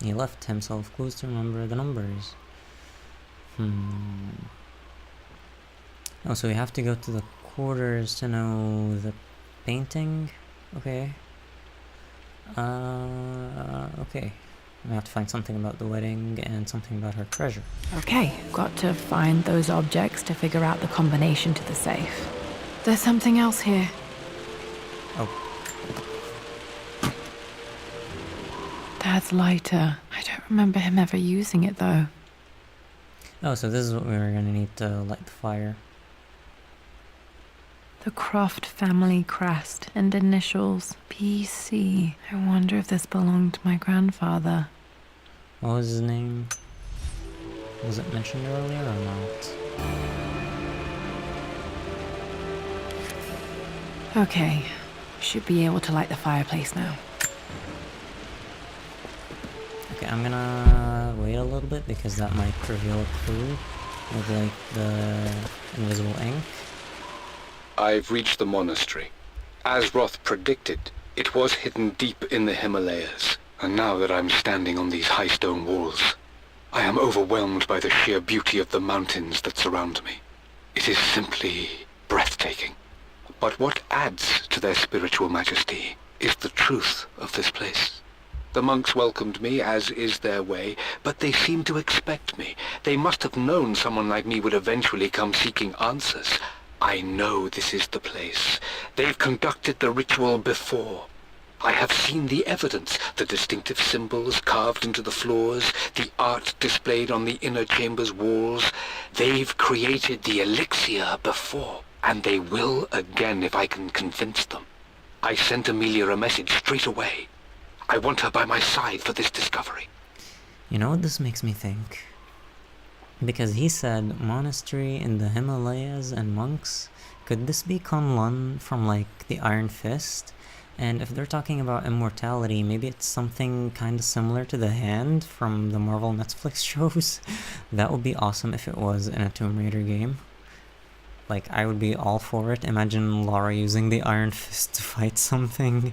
He left himself clues to remember the numbers. Oh, so we have to go to the quarters to know the painting? Okay. Okay. We have to find something about the wedding and something about her treasure. Okay, got to find those objects to figure out the combination to the safe. There's something else here. Oh. Dad's lighter. I don't remember him ever using it though. Oh, so this is what we were gonna need to light the fire. The Croft family crest and initials PC. I wonder if this belonged to my grandfather. What was his name? Was it mentioned earlier or not? Okay, should be able to light the fireplace now. Okay, I'm gonna wait a little bit because that might reveal a clue with like the invisible ink. I've reached the monastery. As Roth predicted, it was hidden deep in the Himalayas, and now that I'm standing on these high stone walls, I am overwhelmed by the sheer beauty of the mountains that surround me. It is simply breathtaking. But what adds to their spiritual majesty is the truth of this place. The monks welcomed me, as is their way, but they seemed to expect me. They must have known someone like me would eventually come seeking answers. I know this is the place. They've conducted the ritual before. I have seen the evidence, the distinctive symbols carved into the floors, the art displayed on the inner chamber's walls. They've created the elixir before, and they will again if I can convince them. I sent Amelia a message straight away. I want her by my side for this discovery. You know what this makes me think? Because he said monastery in the Himalayas and monks. Could this be Kunlun from like the Iron Fist? And if they're talking about immortality, maybe it's something kind of similar to the Hand from the Marvel Netflix shows. That would be awesome if it was in a Tomb Raider game. Like, I would be all for it. Imagine Lara using the Iron Fist to fight something.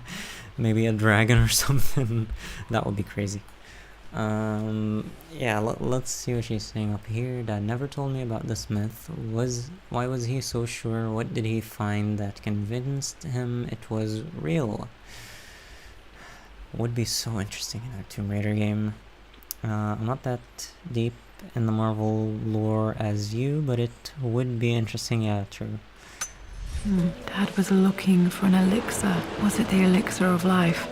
Maybe a dragon or something. That would be crazy. Yeah, let's see what she's saying up here. Dad never told me about this myth. Why was he so sure? What did he find that convinced him it was real? Would be so interesting in a Tomb Raider game. I'm not that deep in the Marvel lore as you, but it would be interesting. Yeah, true. Dad was looking for an elixir. Was it the elixir of life?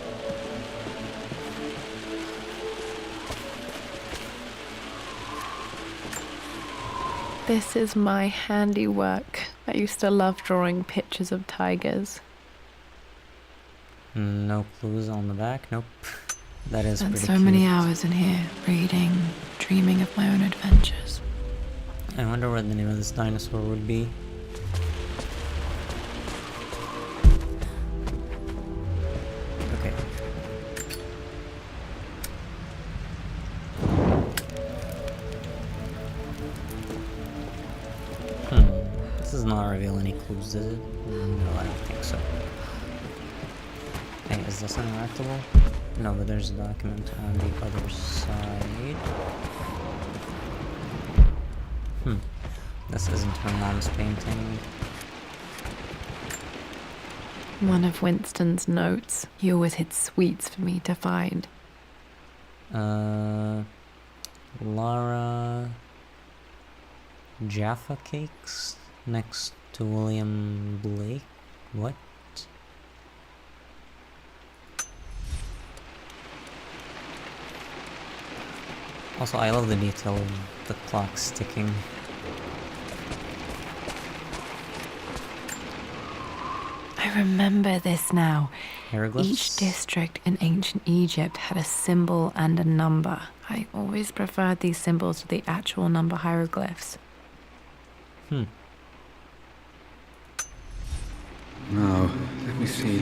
This is my handiwork. I used to love drawing pictures of tigers. No clues on the back. Nope. That is Spent pretty so cute. many hours in here, reading, dreaming of my own adventures. I wonder what the name of this dinosaur would be. Okay. This does not reveal any clues, does it? No, I don't think so. Hey, is this interactable? No, but there's a document on the other side. This isn't her mom's painting. One of Winston's notes. He always hid sweets for me to find. Lara Jaffa Cakes next to William Blake. What? Also, I love the detail of the clock sticking. I remember this now. Hieroglyphs? Each district in ancient Egypt had a symbol and a number. I always preferred these symbols to the actual number hieroglyphs. Now, let me see.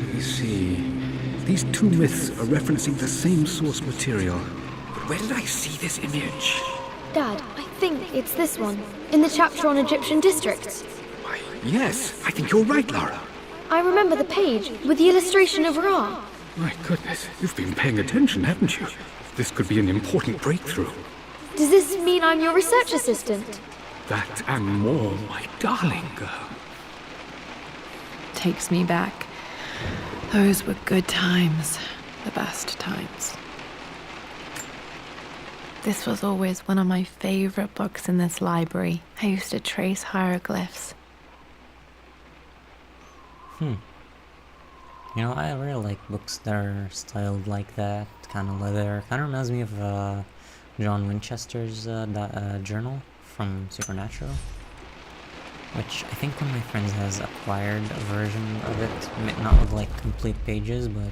These two myths are referencing the same source material. But where did I see this image? Dad, I think it's this one, in the chapter on Egyptian districts. Why, yes, I think you're right, Lara. I remember the page with the illustration of Ra. My goodness, you've been paying attention, haven't you? This could be an important breakthrough. Does this mean I'm your research assistant? That and more, my darling girl. Takes me back. Those were good times. The best times. This was always one of my favorite books in this library. I used to trace hieroglyphs. You know, I really like books that are styled like that, kind of leather. Kind of reminds me of John Winchester's journal from Supernatural, which I think one of my friends has acquired a version of it, not with like complete pages, but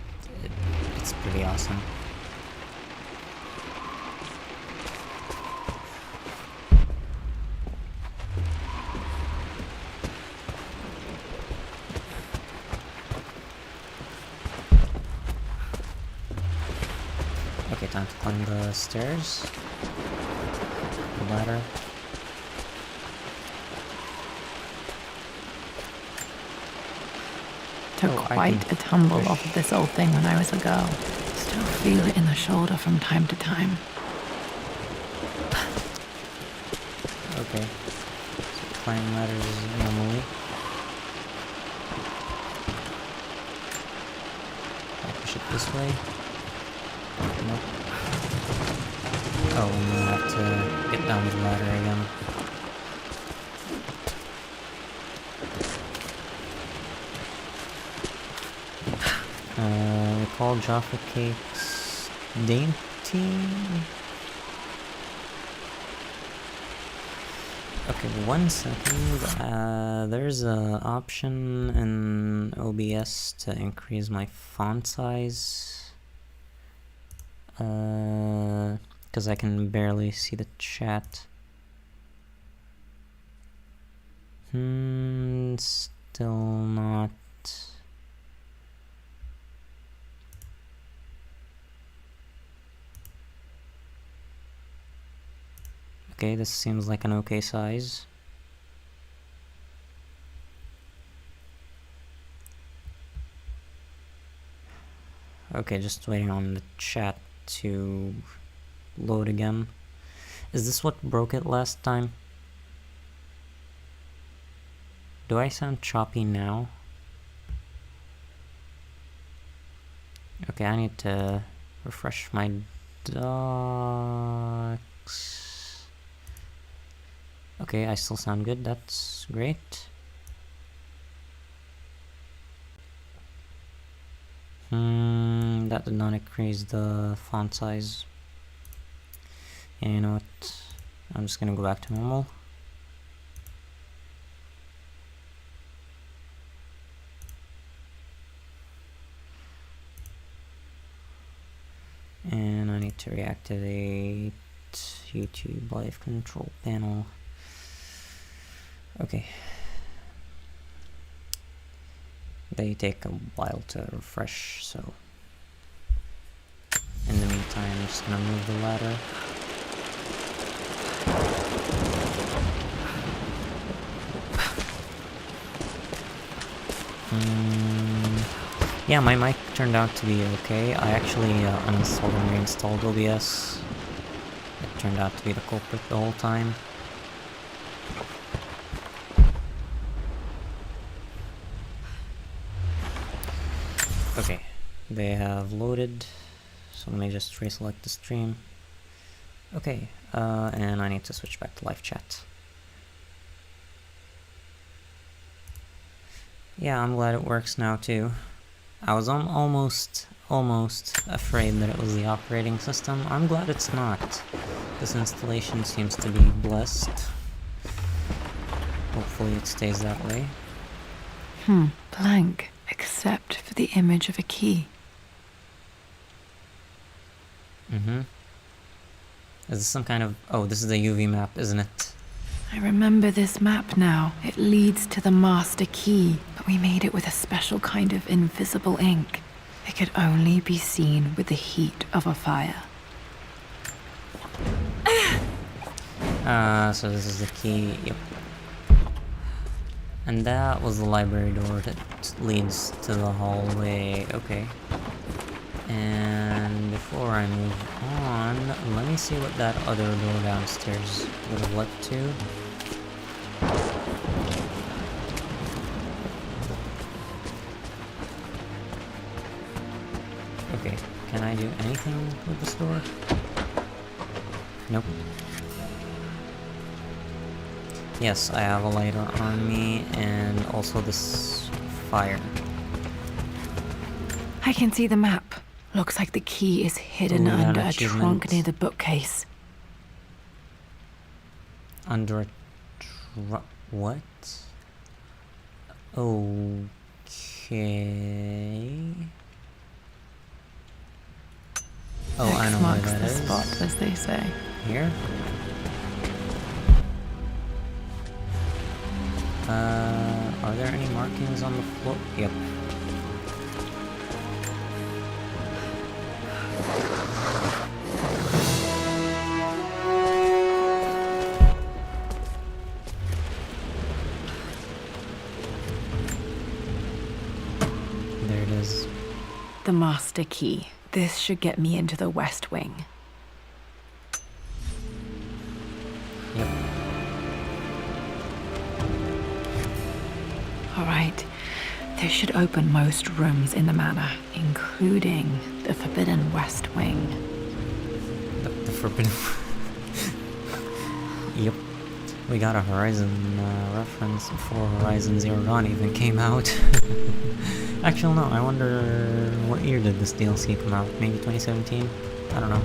it's pretty awesome. Okay, time to climb the stairs. The ladder. Took quite a tumble off of this old thing when I was a girl. Still feel it in the shoulder from time to time. Okay. So climb ladders normally. I'll push it this way. Nope. Oh, I'm gonna have to get down the ladder again. We call Jaffa cakes dainty. Okay, 1 second. There's an option in OBS to increase my font size. Because I can barely see the chat. Still not. Okay, this seems like an okay size. Okay, just waiting on the chat to load again. Is this what broke it last time? Do I sound choppy now? Okay, I need to refresh my docs. Okay, I still sound good, that's great. That did not increase the font size. And you know what? I'm just gonna go back to normal. And I need to reactivate YouTube Live Control Panel. Okay. They take a while to refresh, so in the meantime, I'm just gonna move the ladder. Yeah, my mic turned out to be okay. I actually uninstalled and reinstalled OBS. It turned out to be the culprit the whole time. Okay, they have loaded, so let me just reselect the stream. Okay, and I need to switch back to live chat. Yeah, I'm glad it works now too. I was almost afraid that it was the operating system. I'm glad it's not. This installation seems to be blessed. Hopefully it stays that way. Blank, except for the image of a key. Is this some kind of... Oh, this is a UV map, isn't it? I remember this map now. It leads to the master key, but we made it with a special kind of invisible ink. It could only be seen with the heat of a fire. So this is the key, yep. And that was the library door that leads to the hallway, okay. And before I move on, let me see what that other door downstairs would have led to. Okay, can I do anything with this door? Nope. Yes, I have a lighter on me, and also this fire. I can see the map. Looks like the key is hidden Ooh, that under a achievement. trunk near the bookcase. Under a what? Okay. Oh, I X know where marks that the is. spot, as they say. Here? Are there any markings on the floor? Yep. There it is. The master key. This should get me into the West Wing. Yep. All right. This should open most rooms in the manor, including the Forbidden West Wing. The forbidden. Yep. We got a Horizon reference before Horizon Zero Dawn even came out. Actually, no, I wonder what year did this DLC come out? Maybe 2017? I don't know.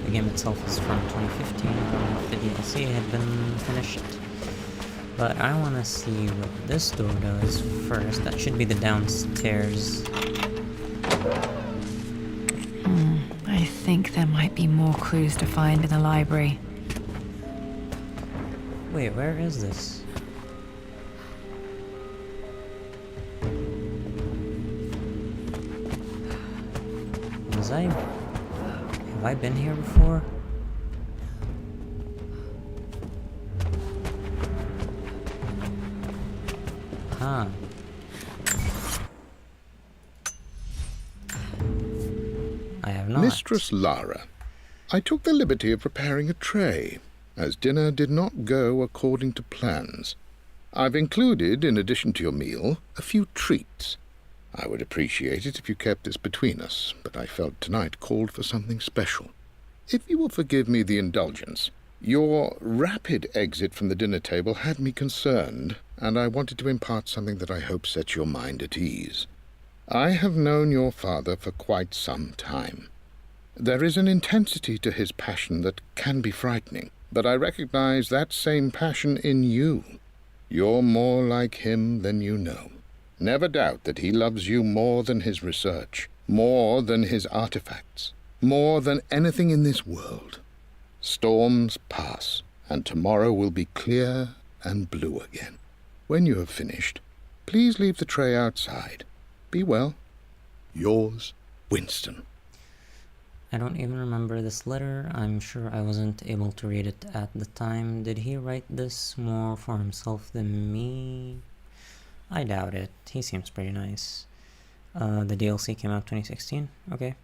The game itself is from 2015. I don't know if the DLC had been finished. But I want to see what this door does first. That should be the downstairs. I think there might be more clues to find in the library. Wait, where is this? Have I been here before? Huh. I have not. Mistress Lara, I took the liberty of preparing a tray, as dinner did not go according to plans. I've included, in addition to your meal, a few treats. I would appreciate it if you kept this between us, but I felt tonight called for something special. If you will forgive me the indulgence, your rapid exit from the dinner table had me concerned, and I wanted to impart something that I hope sets your mind at ease. I have known your father for quite some time. There is an intensity to his passion that can be frightening, but I recognize that same passion in you. You're more like him than you know. Never doubt that he loves you more than his research, more than his artifacts, more than anything in this world. Storms pass, and tomorrow will be clear and blue again. When you have finished, please leave the tray outside. Be well. Yours, Winston. I don't even remember this letter. I'm sure I wasn't able to read it at the time. Did he write this more for himself than me? I doubt it. He seems pretty nice. The DLC came out 2016? Okay.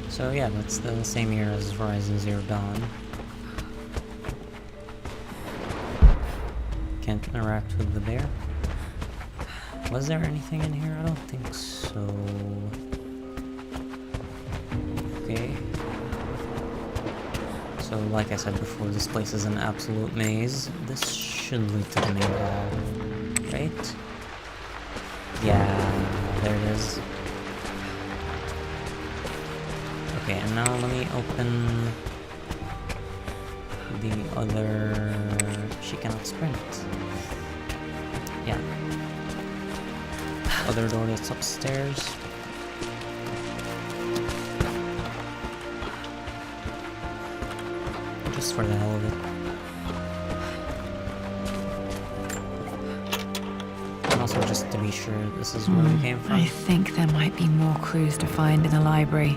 So yeah, that's the same year as Horizon Zero Dawn. Can't interact with the bear. Was there anything in here? I don't think so. Okay. So like I said before, this place is an absolute maze. This should lead to the main hall, right? Yeah, there it is. Okay, and now let me open the other... She cannot sprint. Yeah. Other door that's upstairs. Just for the hell of it. And also just to be sure this is where we came from. I think there might be more clues to find in the library.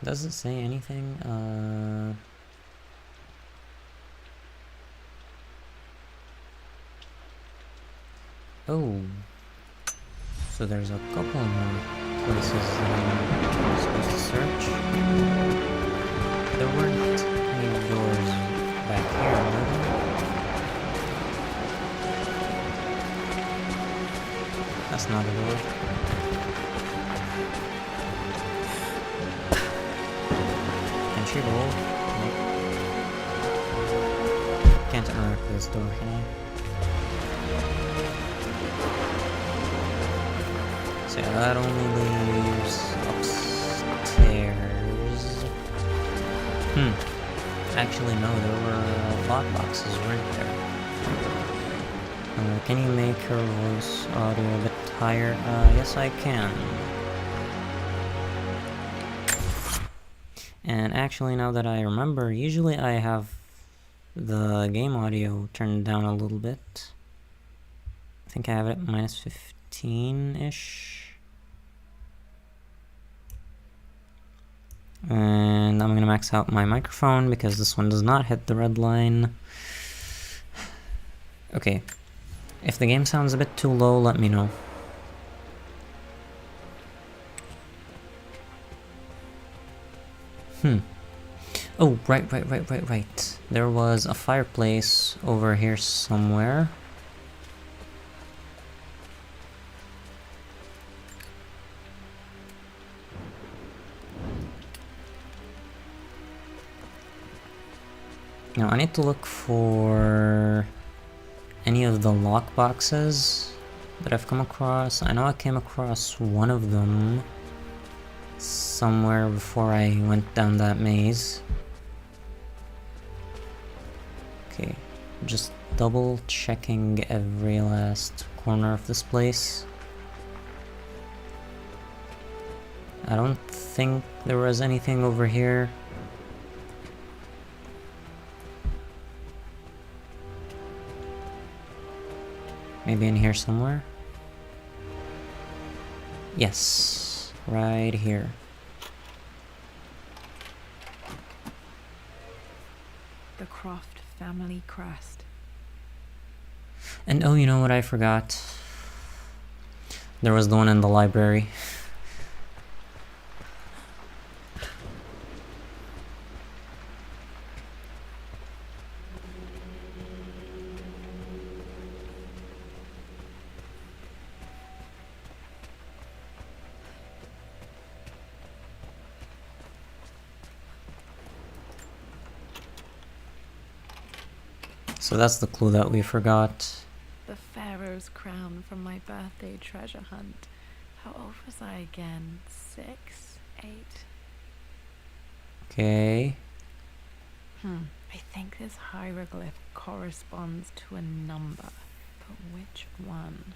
Does it say anything? Oh. So there's a couple more places that I'm supposed to search. There weren't any doors back here, were there? That's not a door. Can she roll? Nope. Can't unearth this door, can I? So that only leaves upstairs. Actually, no, there were lock boxes right there. Can you make her voice audio a bit higher? Yes, I can. And actually, now that I remember, usually I have the game audio turned down a little bit. I think I have it at minus 15-ish. And I'm gonna max out my microphone because this one does not hit the red line. Okay. If the game sounds a bit too low, let me know. Oh, right. There was a fireplace over here somewhere. Now I need to look for any of the lock boxes that I've come across. I know I came across one of them somewhere before I went down that maze. Okay, just double checking every last corner of this place. I don't think there was anything over here. Maybe in here somewhere? Yes, right here. The Croft family crest. And oh, you know what I forgot? There was the one in the library. So that's the clue that we forgot. The Pharaoh's crown from my birthday treasure hunt. How old was I again? 6? 8? Okay. I think this hieroglyph corresponds to a number. But which one?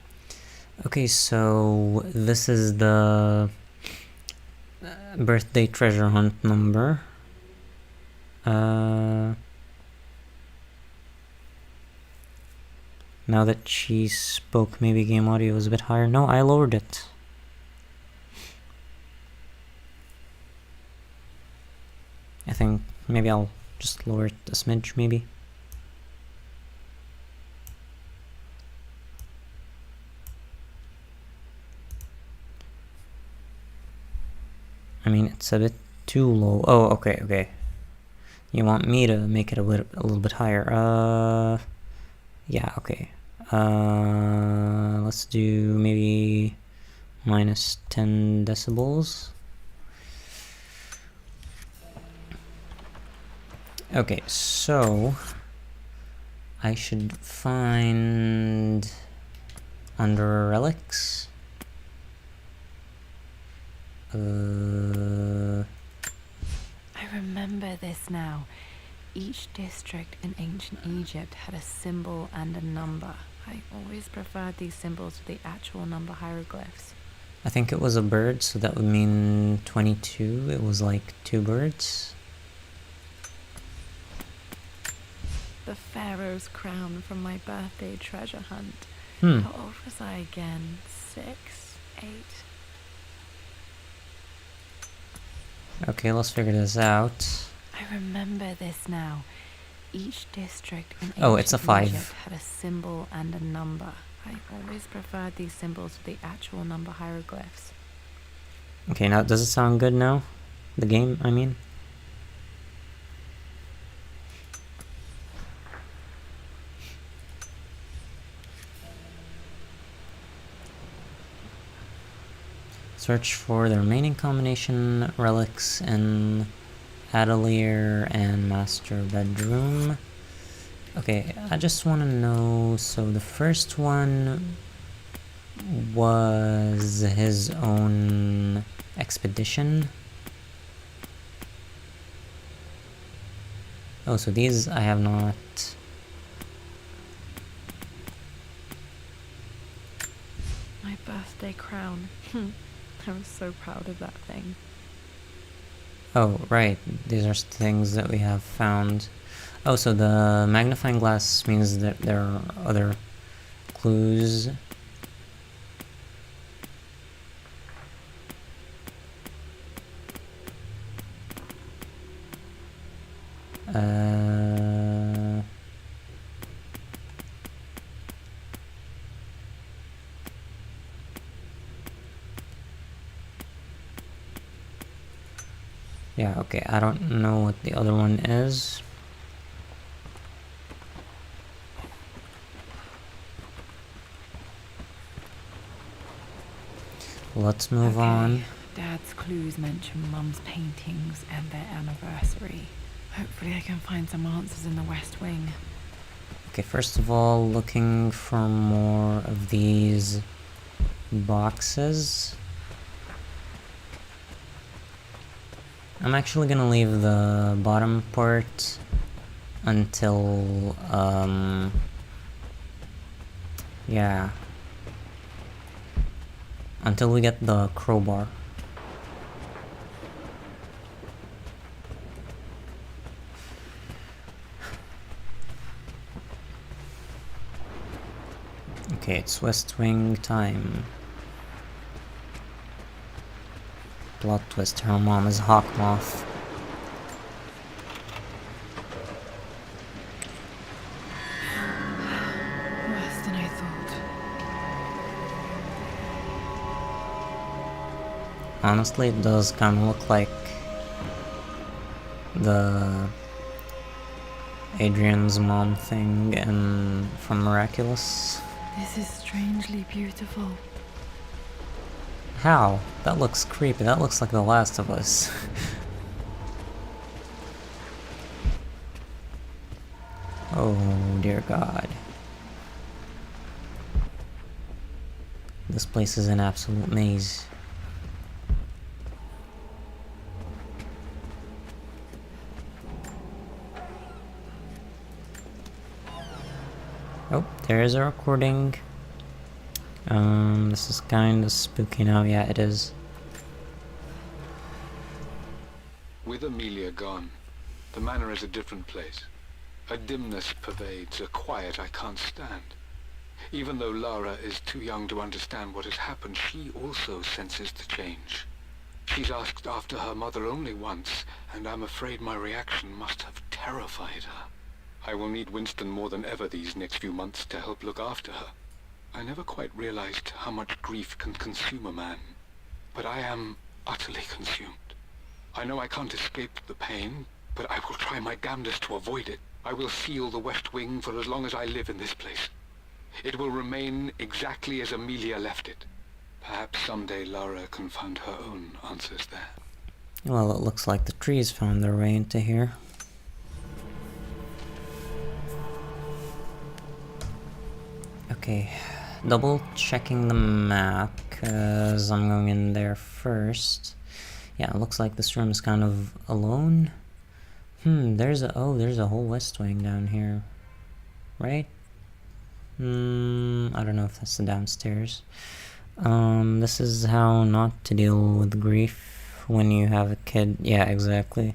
Okay, so this is the birthday treasure hunt number. Now that she spoke, maybe game audio was a bit higher. No, I lowered it. I think maybe I'll just lower it a smidge, maybe. I mean, it's a bit too low. Oh, okay. You want me to make it a little bit higher? Yeah, okay. Let's do maybe minus 10 decibels. Okay, so I should find under relics. I remember this now. Each district in ancient Egypt had a symbol and a number. I always preferred these symbols to the actual number hieroglyphs. I think it was a bird, so that would mean 22. It was like 2 birds. The Pharaoh's crown from my birthday treasure hunt. How old was I again? 6? 8? Okay, let's figure this out. I remember this now. Each district in Oh, it's a ancient 5. Egypt had a symbol and a number. I always preferred these symbols to the actual number hieroglyphs. Okay, now does it sound good now? The game, I mean? Search for the remaining combination relics in Atelier and Master Bedroom. Okay, I just want to know, so the first one was his own expedition. Oh, so these I have not. My birthday crown. I was so proud of that thing. Oh, right. These are things that we have found. Oh, so the magnifying glass means that there are other clues. Yeah, okay, I don't know what the other one is. Let's move on. Dad's clues mention Mum's paintings and their anniversary. Hopefully I can find some answers in the West Wing. Okay, first of all, looking for more of these boxes. I'm actually gonna leave the bottom part until, yeah. Until we get the crowbar. Okay, it's West Wing time. Plot twist, her mom is Hawkmoth. Worse than I thought. Honestly, it does kind of look like the Adrian's mom thing from Miraculous. This is strangely beautiful. How? That looks creepy. That looks like The Last of Us. Oh dear God. This place is an absolute maze. Oh, there's a recording. This is kind of spooky now. Yeah, it is. With Amelia gone, the manor is a different place. A dimness pervades, a quiet I can't stand. Even though Lara is too young to understand what has happened, she also senses the change. She's asked after her mother only once, and I'm afraid my reaction must have terrified her. I will need Winston more than ever these next few months to help look after her. I never quite realized how much grief can consume a man, but I am utterly consumed. I know I can't escape the pain, but I will try my damnedest to avoid it. I will seal the West Wing for as long as I live in this place. It will remain exactly as Amelia left it. Perhaps someday Lara can find her own answers there. Well, it looks like the trees found their way into here. Okay, double checking the map, cause I'm going in there first. Yeah, it looks like this room is kind of alone. There's a whole West Wing down here, right? I don't know if that's the downstairs. This is how not to deal with grief when you have a kid. Yeah, exactly.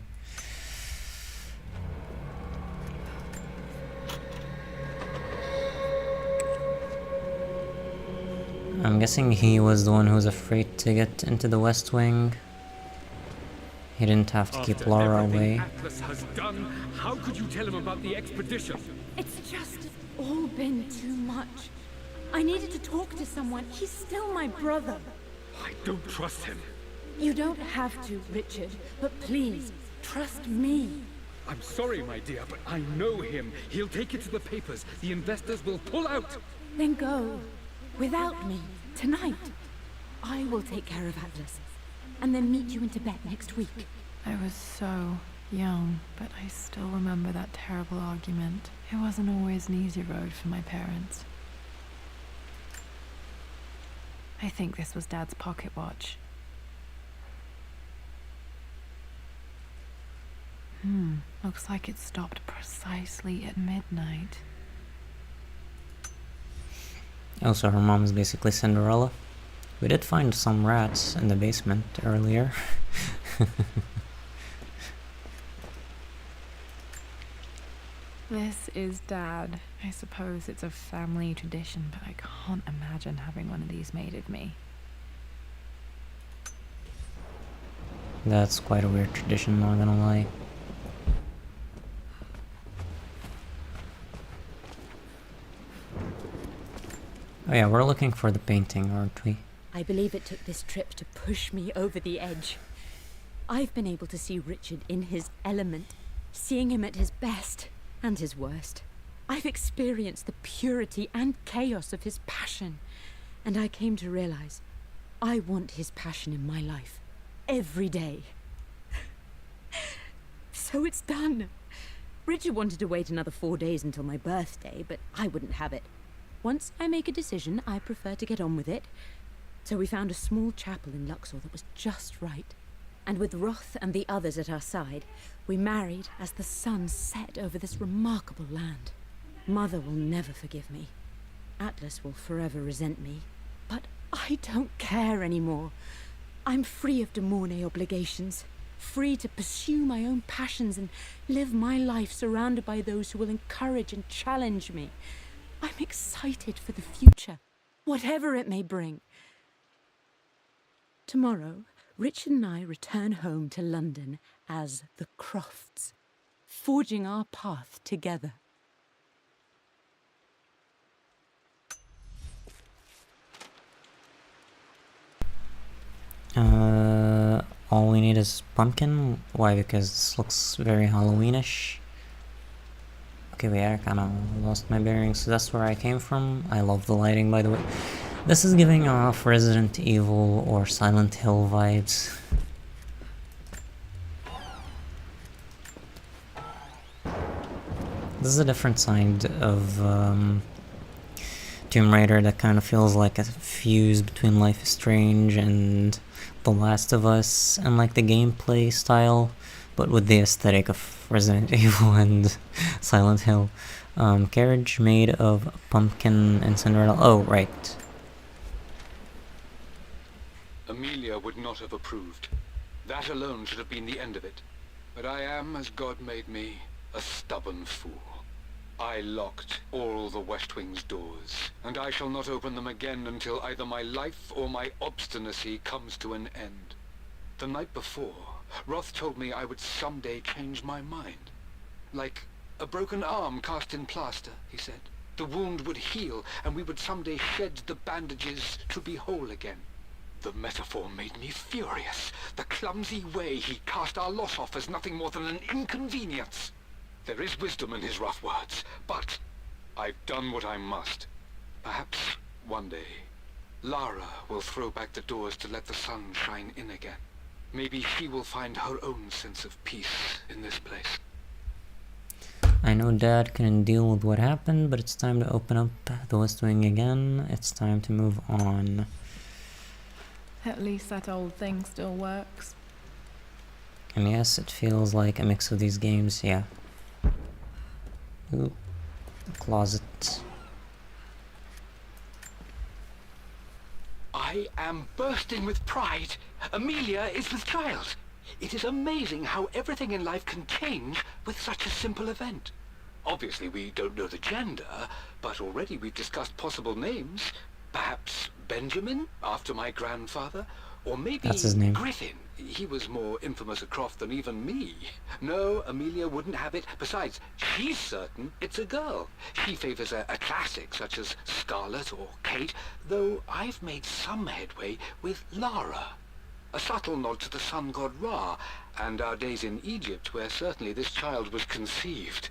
I'm guessing he was the one who was afraid to get into the West Wing. He didn't have to keep Laura away. Atlas has done, how could you tell him about the expedition? It's just all been too much. I needed to talk to someone. He's still my brother. I don't trust him. You don't have to, Richard, but please, trust me. I'm sorry, my dear, but I know him. He'll take it to the papers. The investors will pull out. Then go. Without me. Tonight. I will take care of Atlas. And then meet you in Tibet next week. I was so young, but I still remember that terrible argument. It wasn't always an easy road for my parents. I think this was Dad's pocket watch. Looks like it stopped precisely at midnight. Also, her mom is basically Cinderella. We did find some rats in the basement earlier. This is Dad. I suppose it's a family tradition, but I can't imagine having one of these made of me. That's quite a weird tradition, not gonna lie. Oh yeah, we're looking for the painting, aren't we? I believe it took this trip to push me over the edge. I've been able to see Richard in his element, seeing him at his best and his worst. I've experienced the purity and chaos of his passion, and I came to realize I want his passion in my life every day. So it's done. Richard wanted to wait another 4 days until my birthday, but I wouldn't have it. Once I make a decision, I prefer to get on with it. So we found a small chapel in Luxor that was just right. And with Roth and the others at our side, we married as the sun set over this remarkable land. Mother will never forgive me. Atlas will forever resent me. But I don't care anymore. I'm free of De Mornay obligations. Free to pursue my own passions and live my life surrounded by those who will encourage and challenge me. I'm excited for the future, whatever it may bring. Tomorrow, Richard and I return home to London as the Crofts, forging our path together. All we need is pumpkin. Why? Because this looks very Halloweenish. Okay, wait, I kinda lost my bearings. That's where I came from. I love the lighting, by the way. This is giving off Resident Evil or Silent Hill vibes. This is a different side of Tomb Raider that kind of feels like a fuse between Life is Strange and The Last of Us, and like the gameplay style, but with the aesthetic of Resident Evil and Silent Hill. Carriage made of pumpkin and Cinderella. Oh, right. Amelia would not have approved. That alone should have been the end of it. But I am, as God made me, a stubborn fool. I locked all the West Wing's doors, and I shall not open them again until either my life or my obstinacy comes to an end. The night before, Roth told me I would someday change my mind. Like a broken arm cast in plaster, he said. The wound would heal, and we would someday shed the bandages to be whole again. The metaphor made me furious. The clumsy way he cast our loss off as nothing more than an inconvenience. There is wisdom in his rough words, but I've done what I must. Perhaps one day, Lara will throw back the doors to let the sun shine in again. Maybe she will find her own sense of peace in this place. I know Dad couldn't deal with what happened, but it's time to open up the West Wing again. It's time to move on. At least that old thing still works. And yes, it feels like a mix of these games, yeah. Ooh, closet. I am bursting with pride. Amelia is with child. It is amazing how everything in life can change with such a simple event. Obviously, we don't know the gender, but already we've discussed possible names. Perhaps Benjamin, after my grandfather, Or maybe That's his name. Griffin. He was more infamous a Croft than even me. No, Amelia wouldn't have it. Besides, she's certain it's a girl. She favors a classic such as Scarlet or Kate, though I've made some headway with Lara. A subtle nod to the sun god Ra, and our days in Egypt, where certainly this child was conceived.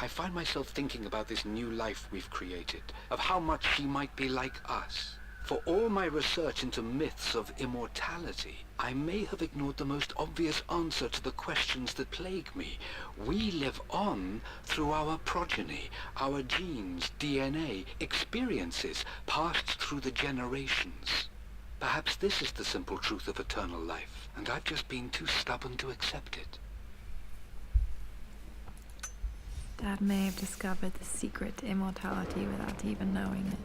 I find myself thinking about this new life we've created, of how much she might be like us. For all my research into myths of immortality, I may have ignored the most obvious answer to the questions that plague me. We live on through our progeny, our genes, DNA, experiences passed through the generations. Perhaps this is the simple truth of eternal life, and I've just been too stubborn to accept it. Dad may have discovered the secret to immortality without even knowing it.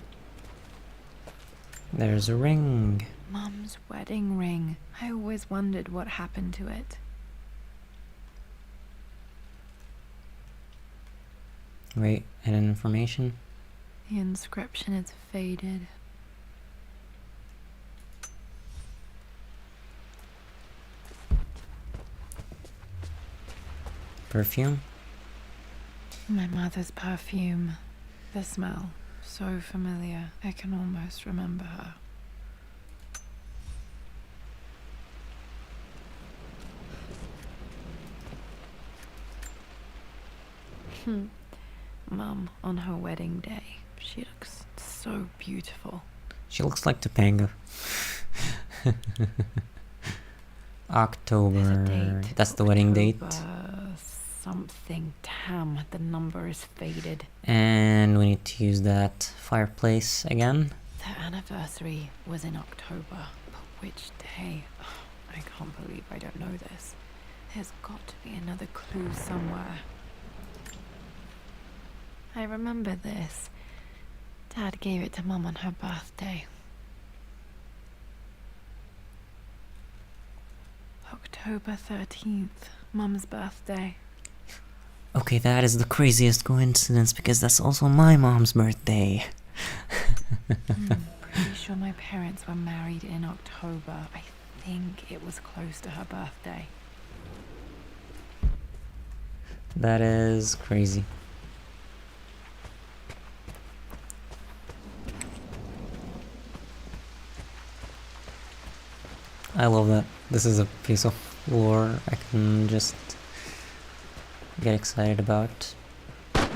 There's a ring. Mum's wedding ring. I always wondered what happened to it. Wait, hidden information? The inscription is faded. Perfume? My mother's perfume. The smell. So familiar. I can almost remember her. Mum, on her wedding day. She looks so beautiful. She looks like Topanga. October. Date. That's the wedding date. Something. Damn, the number is faded. And we need to use that fireplace again. The anniversary was in October. But which day? I can't believe I don't know this. There's got to be another clue somewhere. I remember this. Dad gave it to Mum on her birthday. October 13th, Mum's birthday. Okay, that is the craziest coincidence because that's also my mom's birthday. Pretty sure my parents were married in October. I think it was close to her birthday. That is crazy. I love that. This is a piece of lore I can just get excited about. God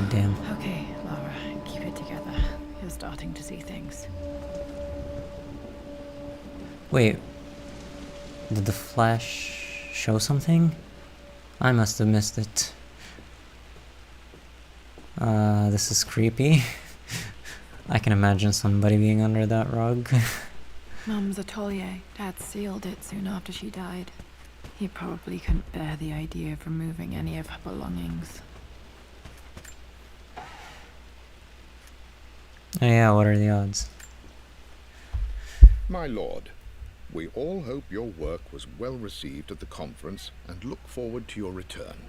damn. Okay, Lara, keep it together. You're starting to see things. Wait. Did the flash show something? I must have missed it. This is creepy. I can imagine somebody being under that rug. Mum's atelier. Dad sealed it soon after she died. He probably couldn't bear the idea of removing any of her belongings. Oh yeah, what are the odds? My lord, we all hope your work was well received at the conference and look forward to your return.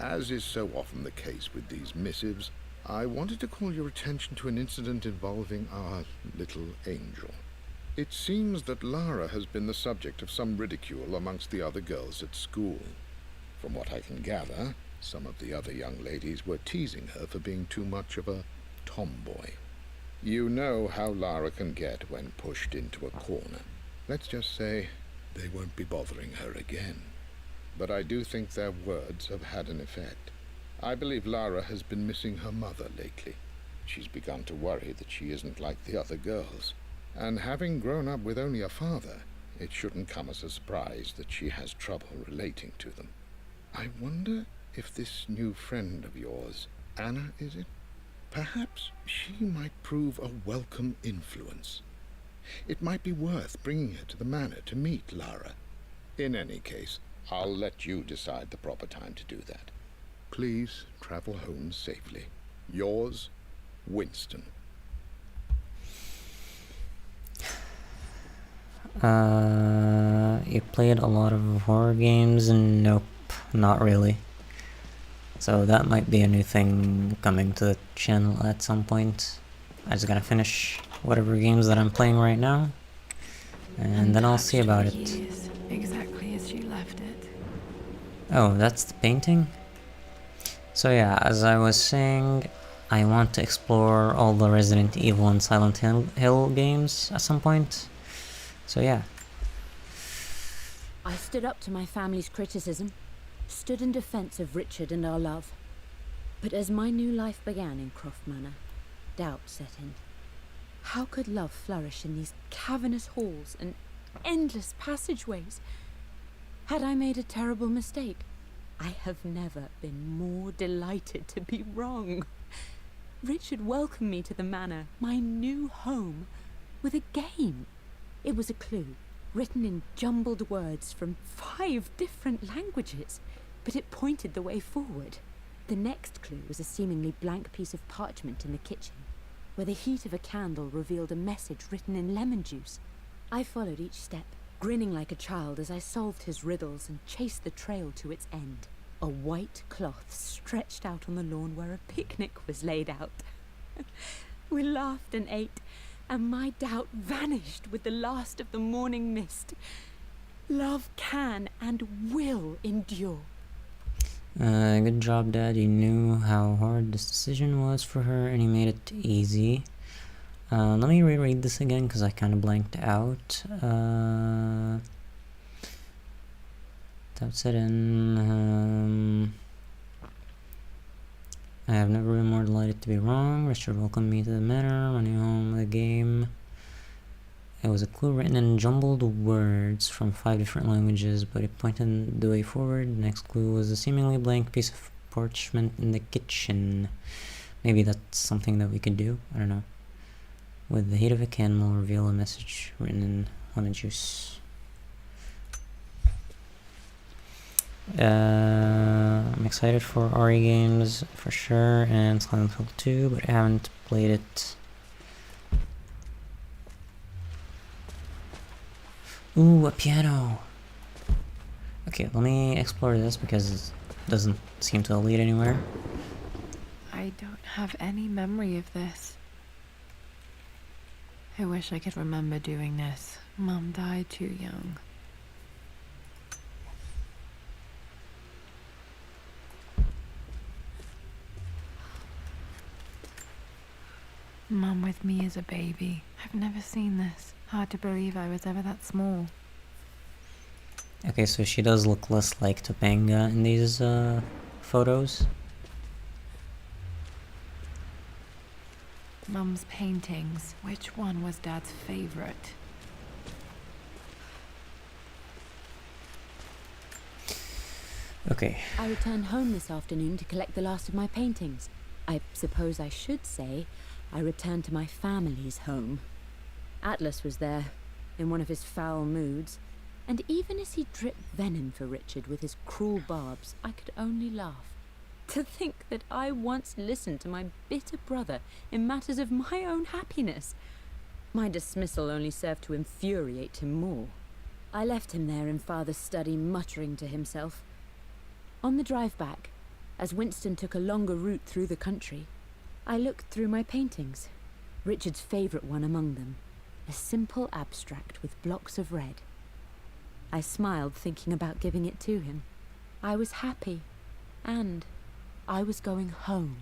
As is so often the case with these missives, I wanted to call your attention to an incident involving our little angel. It seems that Lara has been the subject of some ridicule amongst the other girls at school. From what I can gather, some of the other young ladies were teasing her for being too much of a tomboy. You know how Lara can get when pushed into a corner. Let's just say they won't be bothering her again. But I do think their words have had an effect. I believe Lara has been missing her mother lately. She's begun to worry that she isn't like the other girls. And having grown up with only a father, it shouldn't come as a surprise that she has trouble relating to them. I wonder if this new friend of yours, Anna, is it? Perhaps she might prove a welcome influence. It might be worth bringing her to the manor to meet Lara. In any case, I'll let you decide the proper time to do that. Please travel home safely. Yours, Winston. You played a lot of horror games? Nope, not really. So that might be a new thing coming to the channel at some point. I just gotta finish whatever games that I'm playing right now, and then I'll see about it. Exactly as she left it. Oh, that's the painting? So yeah, as I was saying, I want to explore all the Resident Evil and Silent Hill games at some point. So yeah. I stood up to my family's criticism, stood in defense of Richard and our love. But as my new life began in Croft Manor, doubt set in. How could love flourish in these cavernous halls and endless passageways? Had I made a terrible mistake? I have never been more delighted to be wrong. Richard welcomed me to the manor, my new home, with a game. It was a clue, written in jumbled words from 5 different languages, but it pointed the way forward. The next clue was a seemingly blank piece of parchment in the kitchen, where the heat of a candle revealed a message written in lemon juice. I followed each step, grinning like a child as I solved his riddles and chased the trail to its end. A white cloth stretched out on the lawn where a picnic was laid out. We laughed and ate, and my doubt vanished with the last of the morning mist. Love can and will endure. Good job, Dad. You knew how hard this decision was for her, and you made it easy. Let me reread this again, because I kind of blanked out. That's it in. I have never been more delighted to be wrong. Richard welcomed me to the manor, my new home, the game. It was a clue written in jumbled words from 5 different languages, but it pointed the way forward. The next clue was a seemingly blank piece of parchment in the kitchen. Maybe that's something that we could do. I don't know. With the heat of a candle, reveal a message written in lemon juice. I'm excited for RE games for sure, and Silent Hill 2, but I haven't played it. Ooh, a piano! Okay, let me explore this because it doesn't seem to lead anywhere. I don't have any memory of this. I wish I could remember doing this. Mum died too young. Mum with me as a baby. I've never seen this. Hard to believe I was ever that small. Okay, so she does look less like Topanga in these photos. Mum's paintings. Which one was Dad's favorite? Okay. I returned home this afternoon to collect the last of my paintings. I suppose I should say I returned to my family's home. Atlas was there, in one of his foul moods, and even as he dripped venom for Richard with his cruel barbs, I could only laugh. To think that I once listened to my bitter brother in matters of my own happiness. My dismissal only served to infuriate him more. I left him there in Father's study, muttering to himself. On the drive back, as Winston took a longer route through the country, I looked through my paintings, Richard's favourite one among them, a simple abstract with blocks of red. I smiled, thinking about giving it to him. I was happy, and I was going home.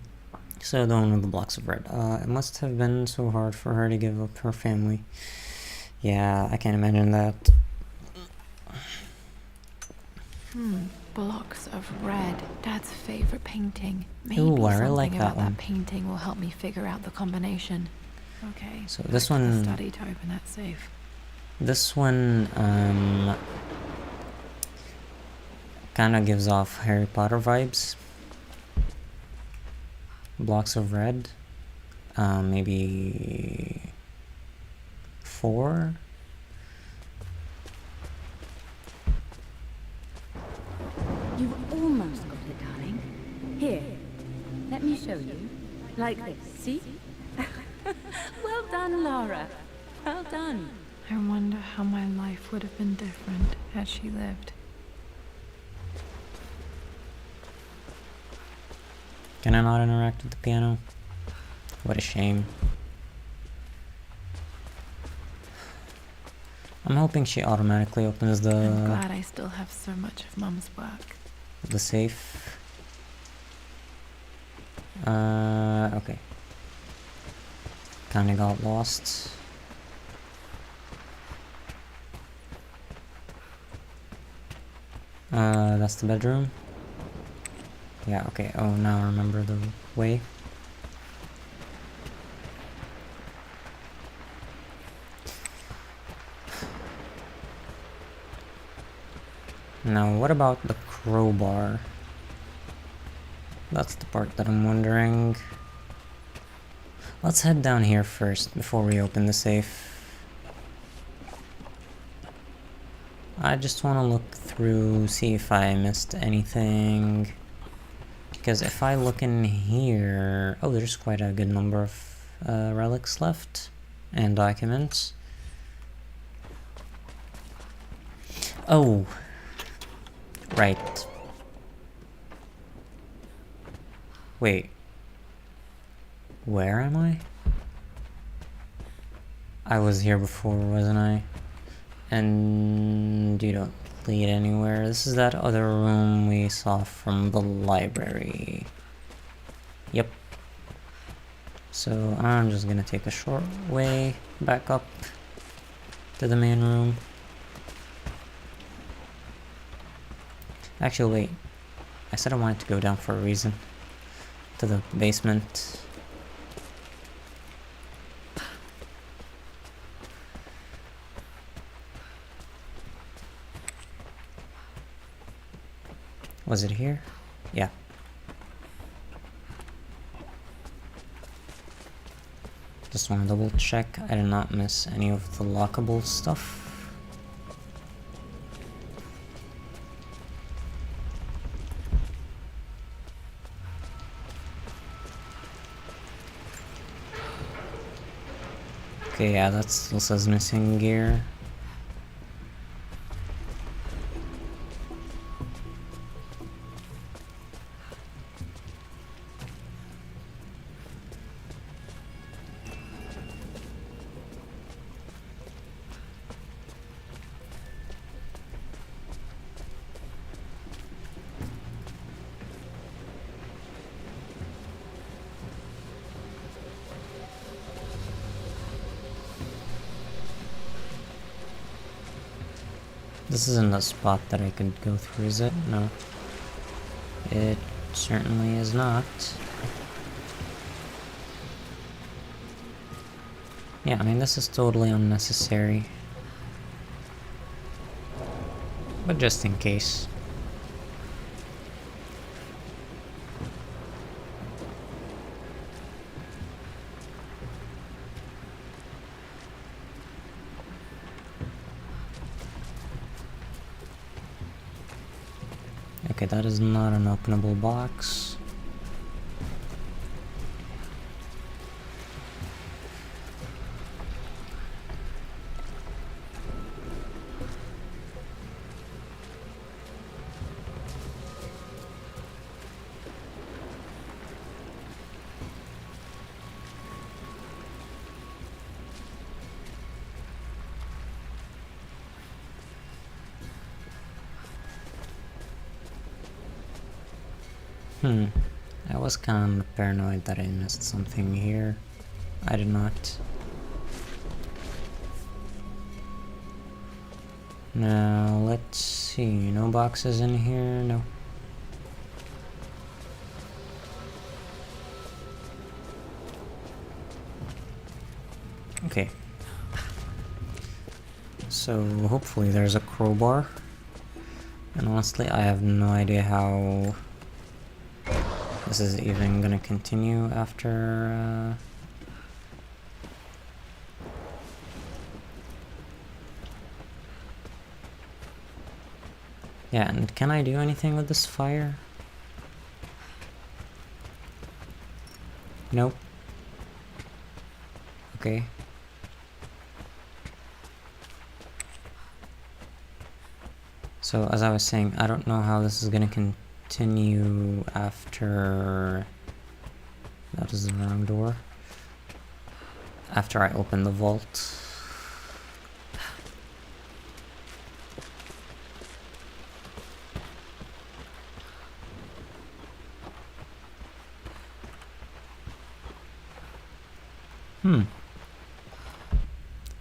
So the one with the blocks of red. It must have been so hard for her to give up her family. Yeah, I can't imagine that. Blocks of red. Dad's favorite painting. Maybe Ooh, I really something like that about one. that painting will help me figure out the combination. Okay. So this back to the one- study to open that safe. This one, kind of gives off Harry Potter vibes. Blocks of red. Maybe 4? You've almost got it, darling. Here, let me show you. Like this, see? Well done, Lara. Well done. I wonder how my life would have been different had she lived. Can I not interact with the piano? What a shame. I'm hoping she automatically opens I'm glad I still have so much of Mum's work. the safe. Okay. Kinda got lost. That's the bedroom. Yeah, okay. Oh, now I remember the way. Now, what about the crowbar? That's the part that I'm wondering. Let's head down here first before we open the safe. I just want to look through, see if I missed anything. Because if I look in here... Oh, there's quite a good number of relics left. And documents. Oh! Right. Wait. Where am I? I was here before, wasn't I? And you don't lead anywhere. This is that other room we saw from the library. Yep. So I'm just gonna take a short way back up to the main room. Actually, wait. I said I wanted to go down for a reason. To the basement. Was it here? Yeah. Just want to double check I did not miss any of the lockable stuff. Okay, yeah, that still says missing gear. This isn't the spot that I could go through, is it? No. It certainly is not. Yeah, I mean, this is totally unnecessary. But just in case. Okay, that is not an openable box. I was kind of paranoid that I missed something here. I did not. Now, let's see. No boxes in here? No. Okay. So, hopefully there's a crowbar. And honestly, I have no idea how this is even gonna continue after, Yeah, and can I do anything with this fire? Nope. Okay. So, as I was saying, I don't know how this is gonna continue after... That is the wrong door. After I open the vault.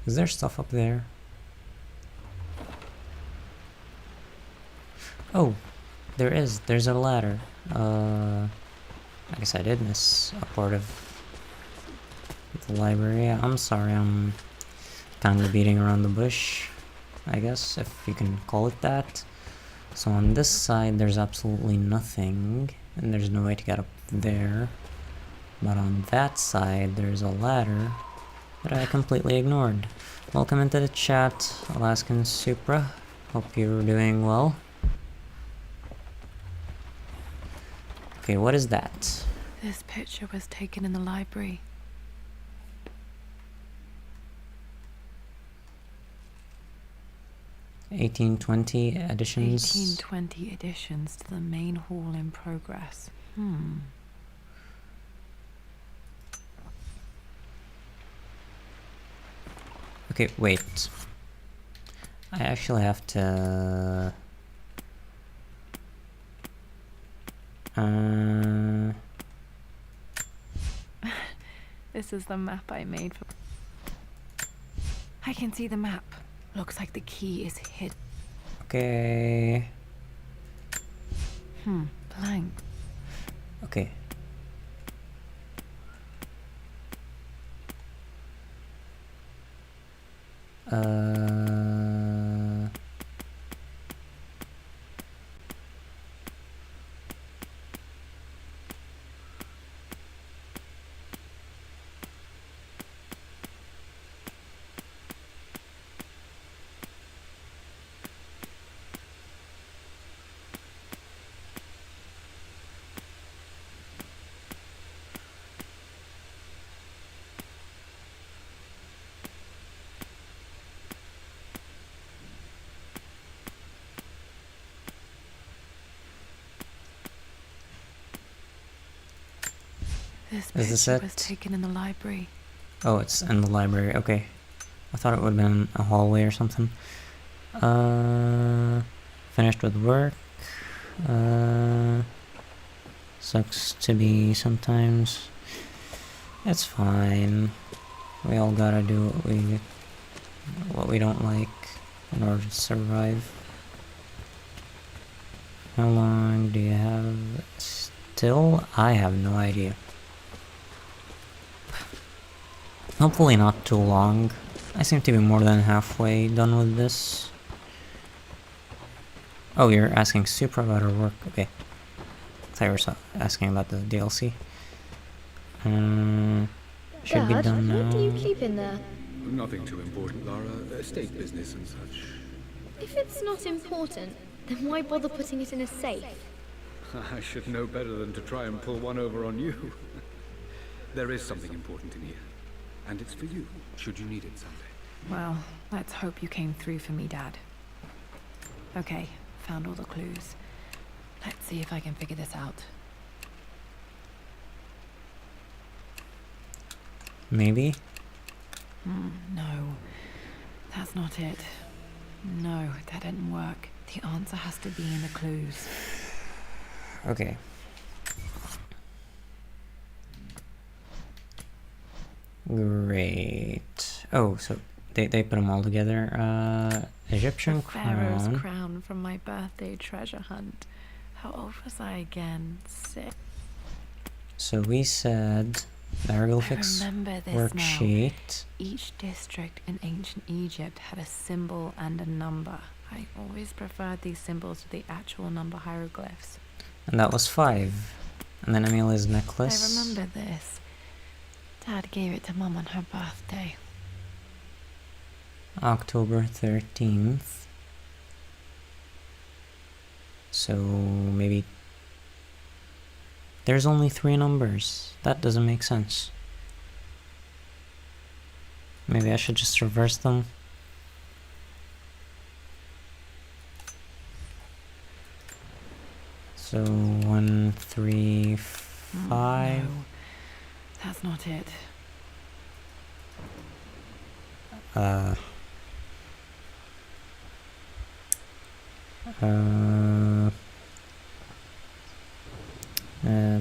Is there stuff up there? Oh, there is. There's a ladder. I guess I did miss a part of the library. I'm sorry, I'm kind of beating around the bush, I guess, if you can call it that. So on this side, there's absolutely nothing, and there's no way to get up there. But on that side, there's a ladder that I completely ignored. Welcome into the chat, Alaskan Supra. Hope you're doing well. Okay, what is that? This picture was taken in the library. 1820 editions. 1820 additions to the main hall in progress. Okay, wait. I actually have to... This is the map I made for... I can see the map. Looks like the key is hidden. Okay. Blank. Okay. This Is this picture it? was taken in the library. Oh, it's in the library. Okay. I thought it would have been a hallway or something. Finished with work. Sucks to be sometimes. It's fine. We all gotta do what we don't like in order to survive. How long do you have still? I have no idea. Hopefully not too long. I seem to be more than halfway done with this. Oh, you're asking Supra about her work? Okay. I thought you were asking about the DLC. Should be done now. What do you keep in there? Nothing too important, Lara. Estate business and such. If it's not important, then why bother putting it in a safe? I should know better than to try and pull one over on you. There is something important in here. And it's for you, should you need it someday. Well, let's hope you came through for me, Dad. Okay, found all the clues. Let's see if I can figure this out. Maybe? No, that's not it. No, that didn't work. The answer has to be in the clues. Okay. Great. Oh, so they put them all together. Egyptian The Pharaoh's crown. crown from my birthday treasure hunt. How old was I again? 6. So we said hieroglyphics I remember this worksheet. now. Each district in ancient Egypt had a symbol and a number. I always preferred these symbols to the actual number hieroglyphs. And that was 5. And then Amelia's necklace. I remember this. Dad gave it to Mum on her birthday. October 13th. So maybe there's only 3 numbers. That doesn't make sense. Maybe I should just reverse them. So 1, 3, 5. No, that's not it.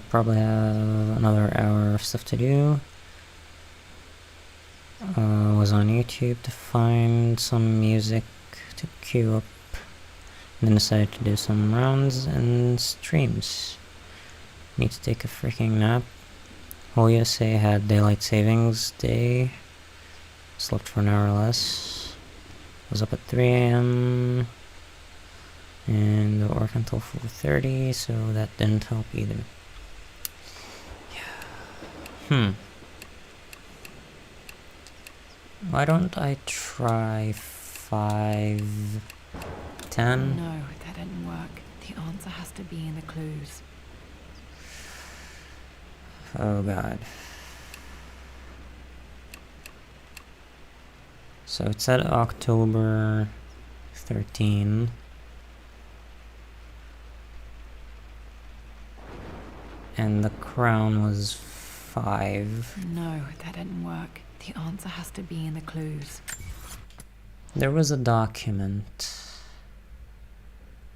Probably have another hour of stuff to do. was on YouTube to find some music to queue up, and then decided to do some rounds and streams. Need to take a freaking nap. Whole USA had daylight savings day. Slept for an hour less. Was up at 3 a.m. and work until 4:30, so that didn't help either. Yeah. Why don't I try 5:10? No, that didn't work. The answer has to be in the clues. Oh god. So it said October 13. And the crown was 5. No, that didn't work. The answer has to be in the clues. There was a document.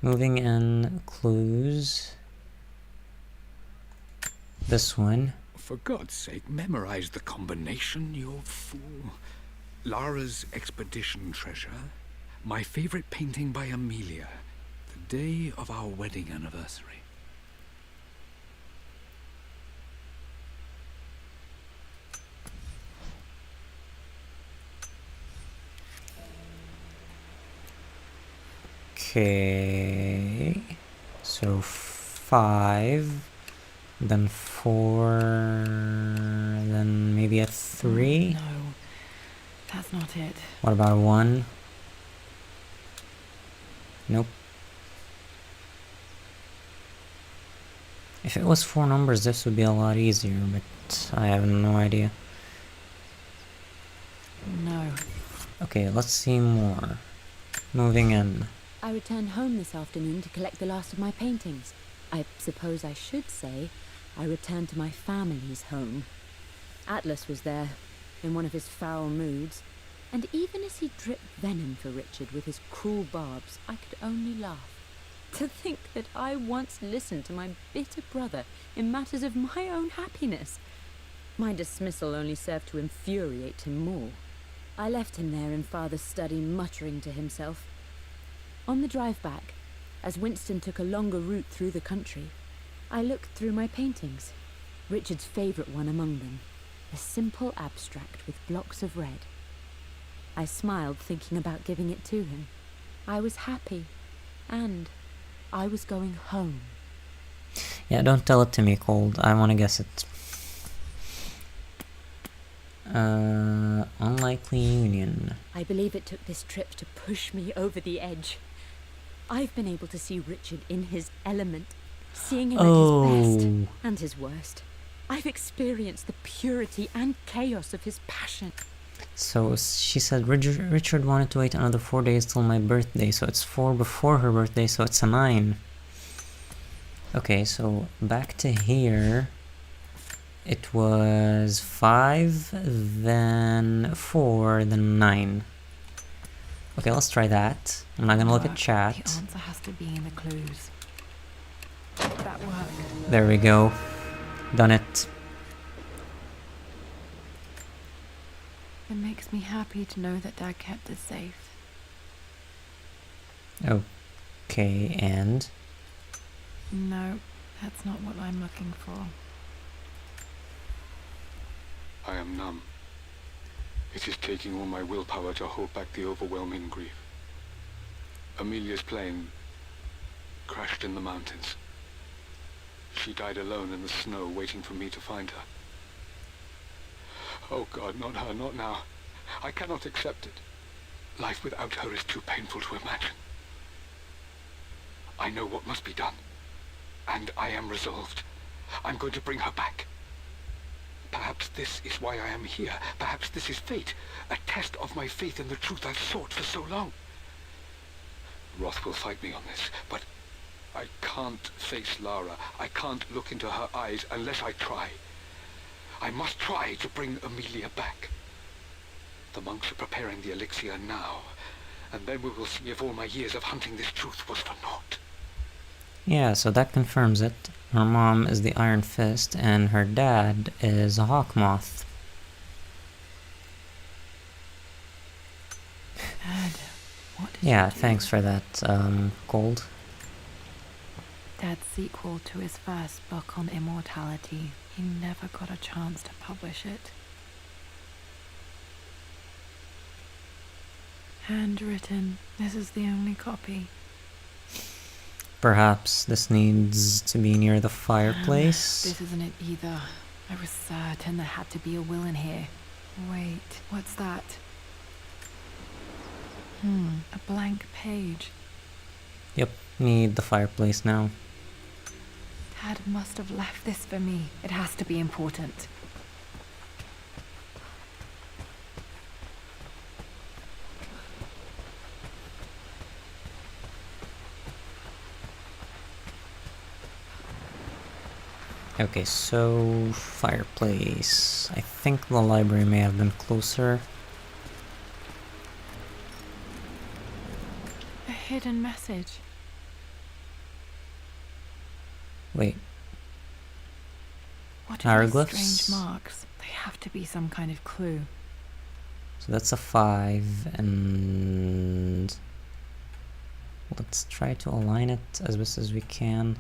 Moving in clues. This one. For God's sake, memorize the combination, you fool. Lara's expedition treasure. My favorite painting by Amelia. The day of our wedding anniversary. Okay. So 5. Then 4. Then maybe a 3. No, that's not it. What about 1? Nope. If it was 4 numbers, this would be a lot easier, but I have no idea. No. Okay, let's see more. Moving in. I returned home this afternoon to collect the last of my paintings. I suppose I should say I returned to my family's home. Atlas was there, in one of his foul moods, and even as he dripped venom for Richard with his cruel barbs, I could only laugh. To think that I once listened to my bitter brother in matters of my own happiness. My dismissal only served to infuriate him more. I left him there in Father's study, muttering to himself. On the drive back, as Winston took a longer route through the country, I looked through my paintings, Richard's favourite one among them, a simple abstract with blocks of red. I smiled, thinking about giving it to him. I was happy, and I was going home. Yeah, don't tell it to me, Cold. I want to guess it. Unlikely union. I believe it took this trip to push me over the edge. I've been able to see Richard in his element, seeing him at his best and his worst. I've experienced the purity and chaos of his passion. So she said Richard wanted to wait another 4 days till my birthday, so it's 4 before her birthday, so it's a 9. Okay, so back to here. It was 5, then 4, then 9. Okay, let's try that. I'm not gonna look at chat. The answer has to be in the clues. That worked. There we go. Done it. It makes me happy to know that Dad kept it safe. Okay, and? No, that's not what I'm looking for. I am numb. It is taking all my willpower to hold back the overwhelming grief. Amelia's plane crashed in the mountains. She died alone in the snow, waiting for me to find her. Oh God, not her, not now. I cannot accept it. Life without her is too painful to imagine. I know what must be done, and I am resolved. I'm going to bring her back. Perhaps this is why I am here. Perhaps this is fate, a test of my faith in the truth I've sought for so long. Roth will fight me on this, but I can't face Lara. I can't look into her eyes unless I try. I must try to bring Amelia back. The monks are preparing the elixir now, and then we will see if all my years of hunting this truth was for naught. Yeah, so that confirms it. Her mom is the Iron Fist, and her dad is a Hawkmoth. What did Yeah, you do? thanks for that, gold. Dad's sequel to his first book on immortality. He never got a chance to publish it. Handwritten. This is the only copy. Perhaps this needs to be near the fireplace. This isn't it either. I was certain there had to be a will in here. Wait, what's that? A blank page. Yep, need the fireplace now. Dad must have left this for me. It has to be important. Okay, so fireplace. I think the library may have been closer. A hidden message. Wait, What are these hieroglyphs? strange marks? They have to be some kind of clue. So that's a 5, and let's try to align it as best as we can.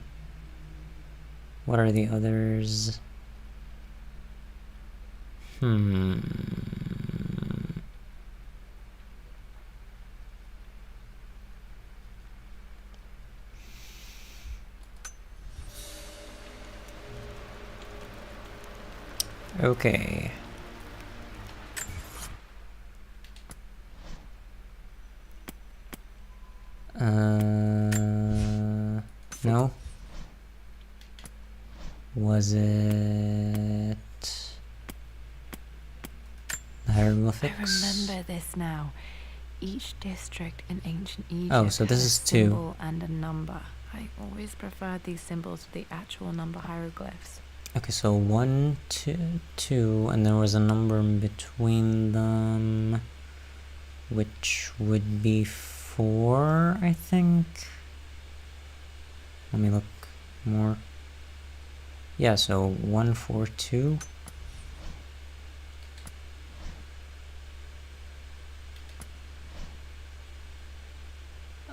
What are the others? Okay. No. Was it the hieroglyphics? I remember this now. Each district in ancient Egypt Oh, so this had is a 2. symbol and a number. I always preferred these symbols to the actual number hieroglyphs. Okay, so 1, 2, and there was a number in between them, which would be 4, I think. Let me look more. Yeah, so 1, 4, 2.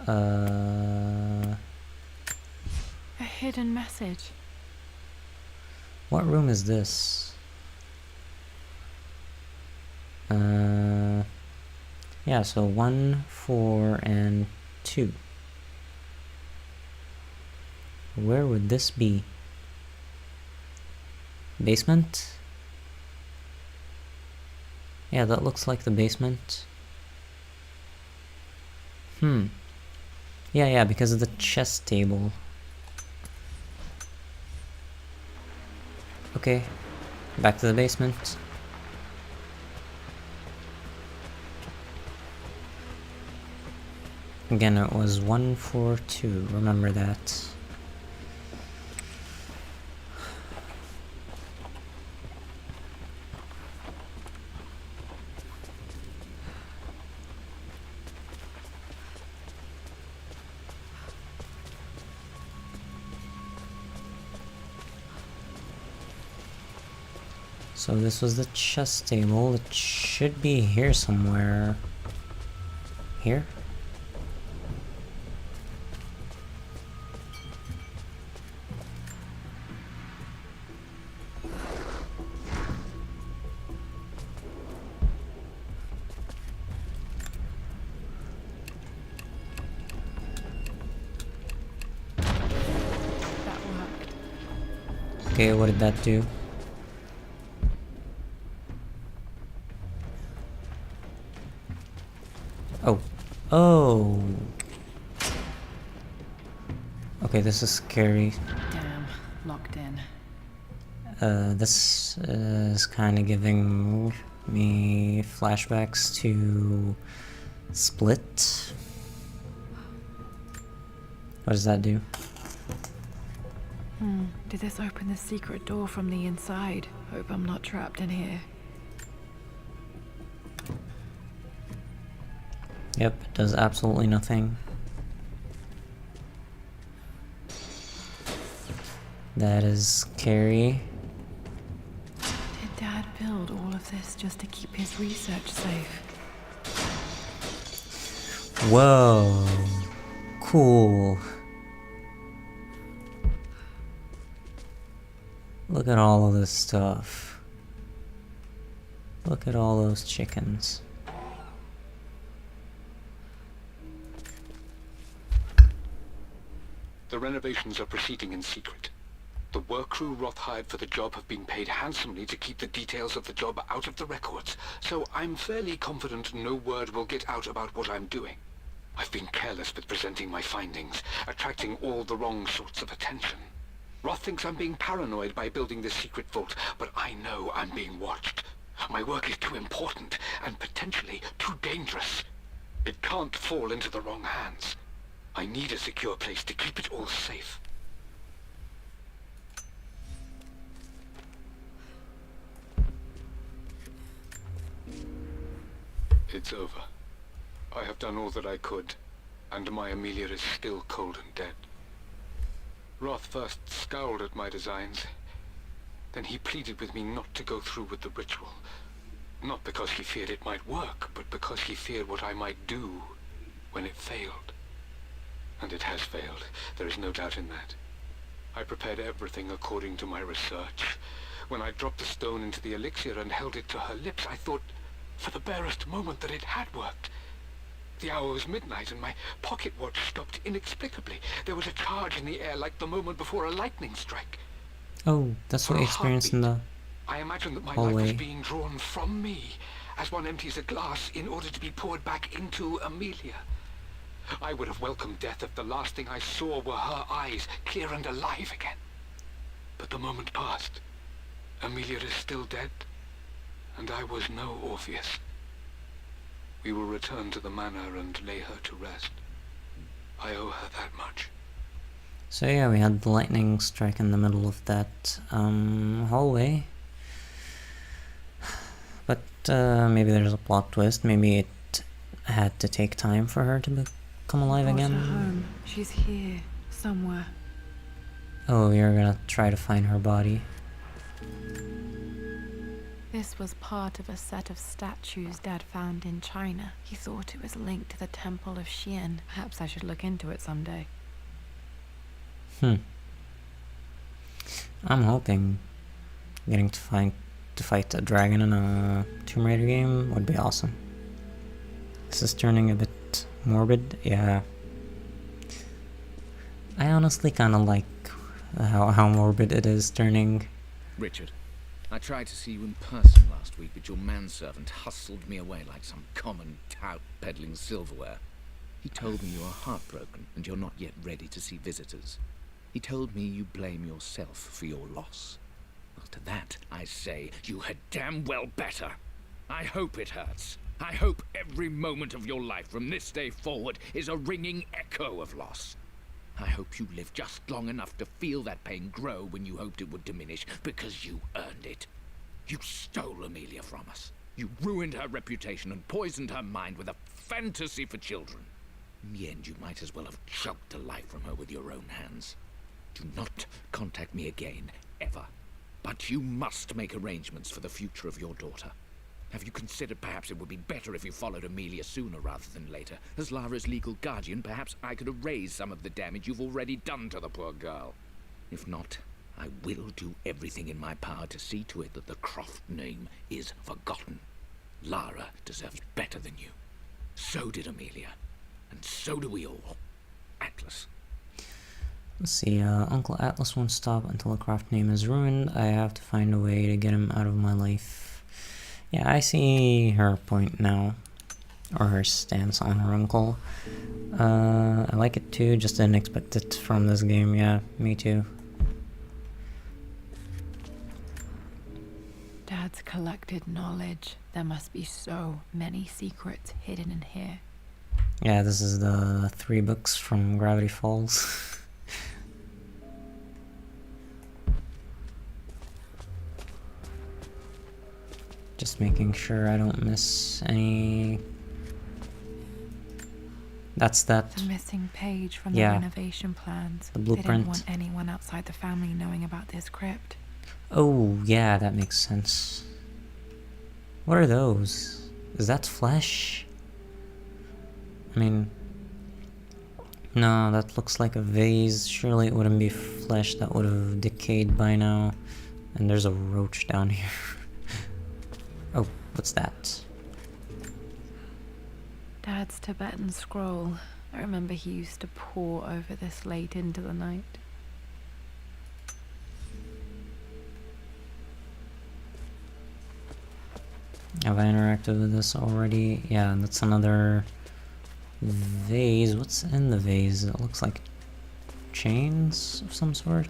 A hidden message. What room is this? Yeah, so 1, 4, and 2. Where would this be? Basement? Yeah, that looks like the basement. Yeah, because of the chess table. Okay, back to the basement. Again, it was 1, 4, 2. Remember that. So this was the chess table. It should be here somewhere. Here? That worked. Okay, what did that do? Oh. Okay, this is scary. Damn, locked in. This is kind of giving me flashbacks to Split. What does that do? Did this open the secret door from the inside? Hope I'm not trapped in here. Yep, it does absolutely nothing. That is scary. Did Dad build all of this just to keep his research safe? Whoa. Cool. Look at all of this stuff. Look at all those chickens. The renovations are proceeding in secret. The work crew Roth hired for the job have been paid handsomely to keep the details of the job out of the records, so I'm fairly confident no word will get out about what I'm doing. I've been careless with presenting my findings, attracting all the wrong sorts of attention. Roth thinks I'm being paranoid by building this secret vault, but I know I'm being watched. My work is too important, and potentially too dangerous. It can't fall into the wrong hands. I need a secure place to keep it all safe. It's over. I have done all that I could, and my Amelia is still cold and dead. Roth first scowled at my designs. Then he pleaded with me not to go through with the ritual. Not because he feared it might work, but because he feared what I might do when it failed. And it has failed. There is no doubt in that. I prepared everything according to my research. When I dropped the stone into the elixir and held it to her lips, I thought for the barest moment that it had worked. The hour was midnight and my pocket watch stopped inexplicably. There was a charge in the air like the moment before a lightning strike. Oh, that's what you experienced in the I imagined that my hallway. life was being drawn from me, as one empties a glass in order to be poured back into Amelia. I would have welcomed death if the last thing I saw were her eyes, clear and alive again. But the moment passed. Amelia is still dead, and I was no Orpheus. We will return to the manor and lay her to rest. I owe her that much. So yeah, we had the lightning strike in the middle of that hallway. But maybe there's a plot twist. Maybe it had to take time for her to become alive Brought again. her home. She's here, somewhere. Oh, you're gonna try to find her body. This was part of a set of statues Dad found in China. He thought it was linked to the Temple of Xian. Perhaps I should look into it someday. I'm hoping getting to fight a dragon in a Tomb Raider game would be awesome. This is turning a bit morbid, yeah. I honestly kinda like how morbid it is turning. Richard, I tried to see you in person last week, but your manservant hustled me away like some common tout peddling silverware. He told me you are heartbroken and you're not yet ready to see visitors. He told me you blame yourself for your loss. Well, to that, I say, you had damn well better. I hope it hurts. I hope every moment of your life from this day forward is a ringing echo of loss. I hope you live just long enough to feel that pain grow when you hoped it would diminish, because you earned it. You stole Amelia from us. You ruined her reputation and poisoned her mind with a fantasy for children. In the end, you might as well have chugged the life from her with your own hands. Do not contact me again, ever. But you must make arrangements for the future of your daughter. Have you considered perhaps it would be better if you followed Amelia sooner rather than later? As Lara's legal guardian, perhaps I could erase some of the damage you've already done to the poor girl. If not, I will do everything in my power to see to it that the Croft name is forgotten. Lara deserves better than you. So did Amelia. And so do we all. Atlas. Let's see, Uncle Atlas won't stop until the Croft name is ruined. I have to find a way to get him out of my life. Yeah, I see her point now. Or her stance on her uncle. I like it too, just didn't expect it from this game. Yeah, me too. Dad's collected knowledge. There must be so many secrets hidden in here. Yeah, this is the 3 books from Gravity Falls. Just making sure I don't miss any. That's that. The missing page from Yeah. the renovation plans. The They blueprint. didn't want anyone outside the family knowing about this crypt. Oh, yeah, that makes sense. What are those? Is that flesh? I mean... No, that looks like a vase. Surely it wouldn't be flesh that would have decayed by now. And there's a roach down here. Oh, what's that? Dad's Tibetan scroll. I remember he used to pore over this late into the night. Have I interacted with this already? Yeah, that's another vase. What's in the vase? It looks like chains of some sort.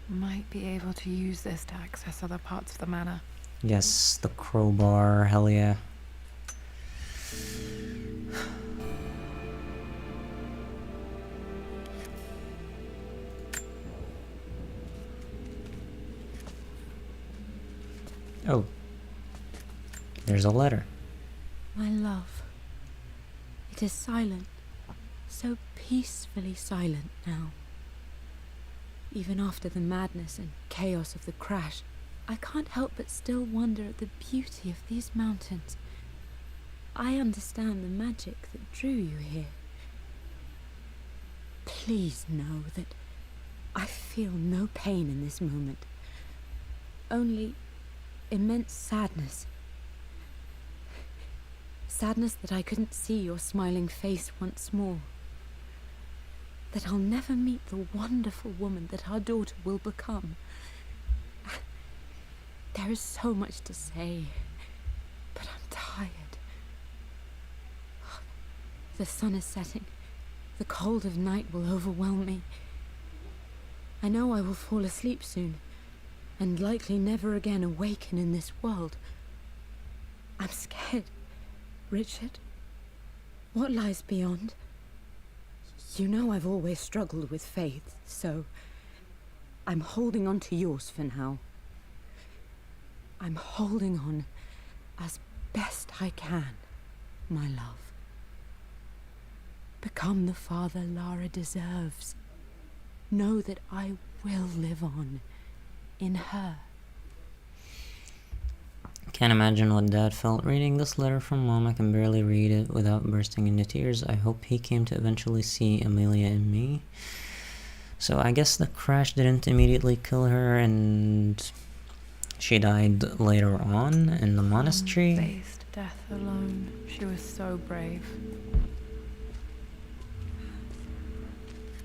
Might be able to use this to access other parts of the manor. Yes, the crowbar, hell yeah. Oh, there's a letter. My love, it is silent, so peacefully silent now. Even after the madness and chaos of the crash, I can't help but still wonder at the beauty of these mountains. I understand the magic that drew you here. Please know that I feel no pain in this moment, only immense sadness. Sadness that I couldn't see your smiling face once more. That I'll never meet the wonderful woman that our daughter will become. There is so much to say, but I'm tired. The sun is setting. The cold of night will overwhelm me. I know I will fall asleep soon, and likely never again awaken in this world. I'm scared. Richard, what lies beyond? You know I've always struggled with faith, so I'm holding on to yours for now. I'm holding on as best I can, my love. Become the father Lara deserves. Know that I will live on in her. Can't imagine what Dad felt reading this letter from Mom. I can barely read it without bursting into tears. I hope he came to eventually see Amelia and me. So I guess the crash didn't immediately kill her, and she died later on in the monastery. Faced death alone. She was so brave.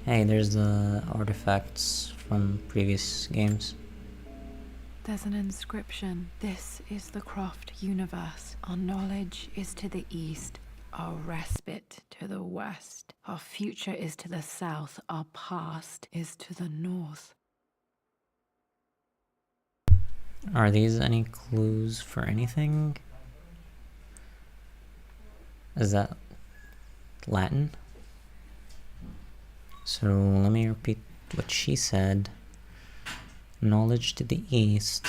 Hey, there's the artifacts from previous games. There's an inscription. This is the Croft universe. Our knowledge is to the east, our respite to the west. Our future is to the south, our past is to the north. Are these any clues for anything? Is that Latin? So let me repeat what she said. Knowledge to the east,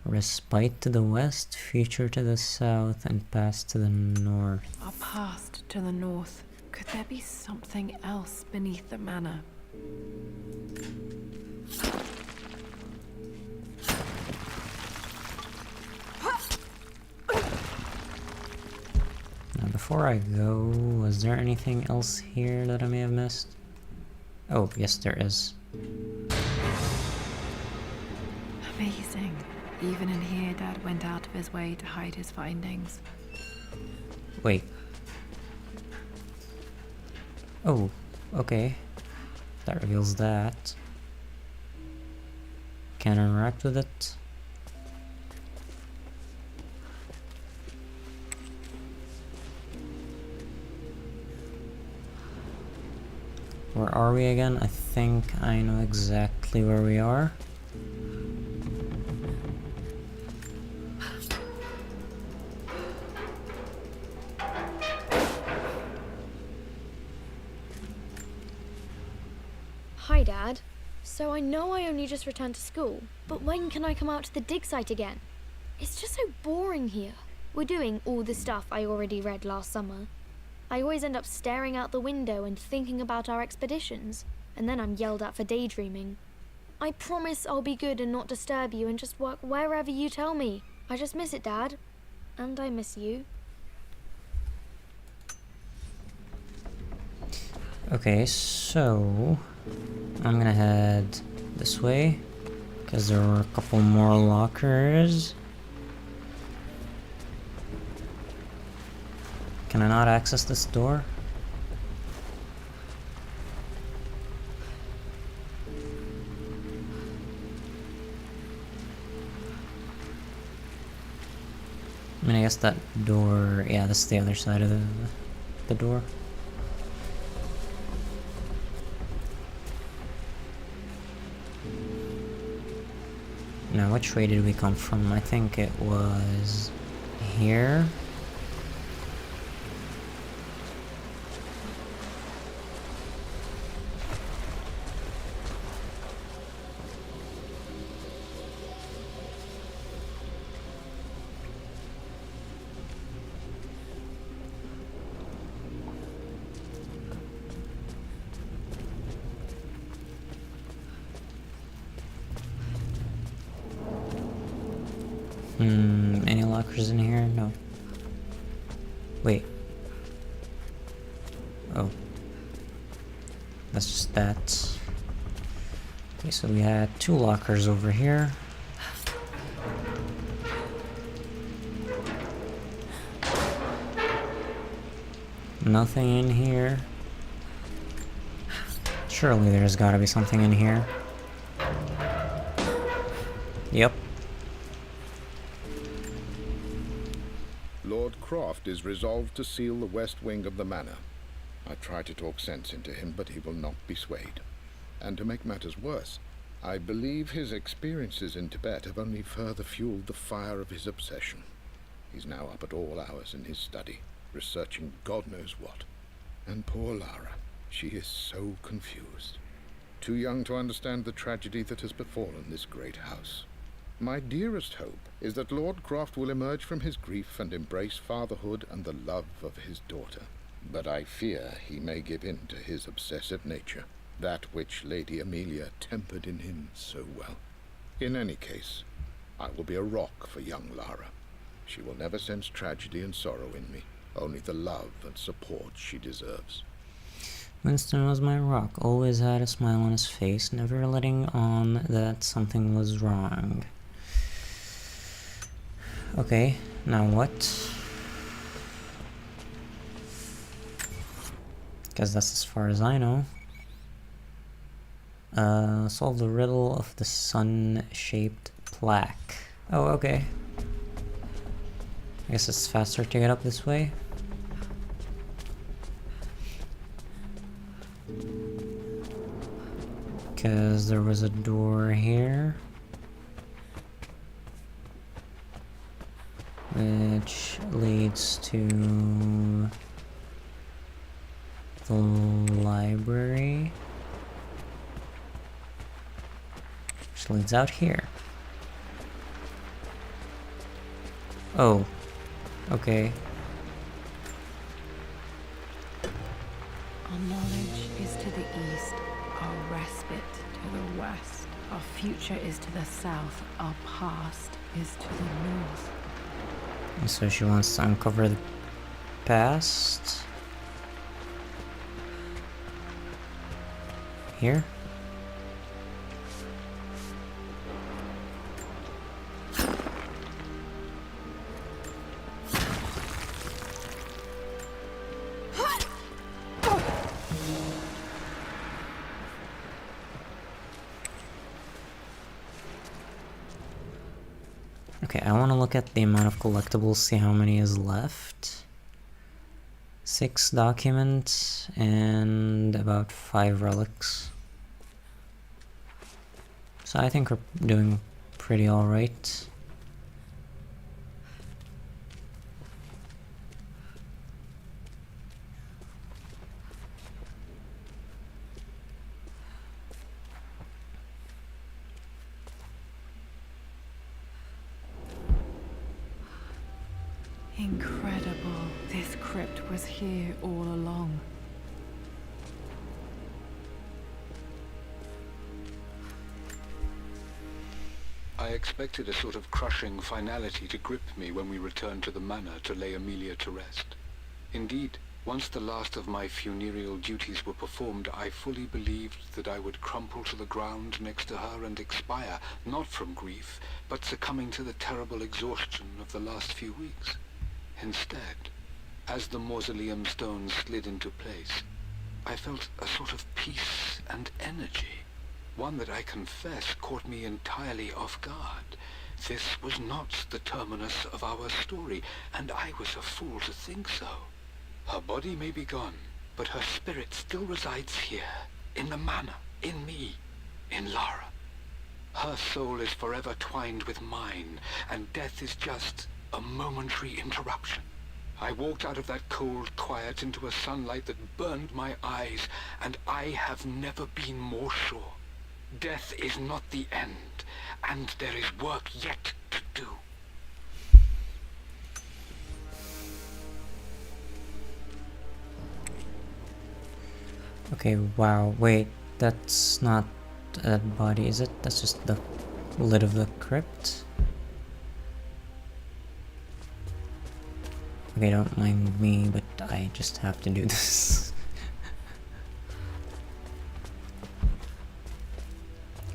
respite to the west, future to the south, and past to the north. Our past to the north. Could there be something else beneath the manor? Now before I go, was there anything else here that I may have missed? Oh, yes there is. Amazing. Even in here, Dad went out of his way to hide his findings. Wait. Oh, okay. That reveals that. Can't interact with it. Where are we again? I think I know exactly where we are. Hi, Dad. So I know I only just returned to school, but when can I come out to the dig site again? It's just so boring here. We're doing all the stuff I already read last summer. I always end up staring out the window and thinking about our expeditions, and then I'm yelled at for daydreaming. I promise I'll be good and not disturb you and just work wherever you tell me. I just miss it, Dad. And I miss you. Okay, so I'm gonna head this way because there were a couple more lockers. Can I not access this door? I mean, I guess that door, yeah, this is the other side of the door. Now, which way did we come from? I think it was here. Any lockers in here? No. Wait. Oh. That's just that. Okay, so we had 2 lockers over here. Nothing in here. Surely there's gotta be something in here. Yep. Lord Croft is resolved to seal the west wing of the manor. I try to talk sense into him, but he will not be swayed. And to make matters worse, I believe his experiences in Tibet have only further fueled the fire of his obsession. He's now up at all hours in his study, researching God knows what. And poor Lara, she is so confused. Too young to understand the tragedy that has befallen this great house. My dearest hope is that Lord Croft will emerge from his grief and embrace fatherhood and the love of his daughter. But I fear he may give in to his obsessive nature, that which Lady Amelia tempered in him so well. In any case, I will be a rock for young Lara. She will never sense tragedy and sorrow in me, only the love and support she deserves. Winston was my rock, always had a smile on his face, never letting on that something was wrong. Okay, now what? Guess that's as far as I know. Solve the riddle of the sun-shaped plaque. Oh, okay. I guess it's faster to get up this way. Because there was a door here. Which leads to the library. Which leads out here. Oh. Okay. Our knowledge is to the east, our respite to the west. Our future is to the south, our past is to the north. And so she wants to uncover the past. Here? Okay, I want to look at the amount of collectibles, see how many is left. 6 documents and about 5 relics. So I think we're doing pretty alright. Incredible. This crypt was here all along. I expected a sort of crushing finality to grip me when we returned to the manor to lay Amelia to rest. Indeed, once the last of my funereal duties were performed, I fully believed that I would crumple to the ground next to her and expire, not from grief, but succumbing to the terrible exhaustion of the last few weeks. Instead, as the mausoleum stones slid into place, I felt a sort of peace and energy, one that I confess caught me entirely off guard. This was not the terminus of our story, and I was a fool to think so. Her body may be gone, but her spirit still resides here, in the manor, in me, in Lara. Her soul is forever twined with mine, and death is just a momentary interruption. I walked out of that cold quiet into a sunlight that burned my eyes, and I have never been more sure. Death is not the end, and there is work yet to do. Okay, wow, wait, that's not a dead body, is it? That's just the lid of the crypt? Okay, don't mind me, but I just have to do this.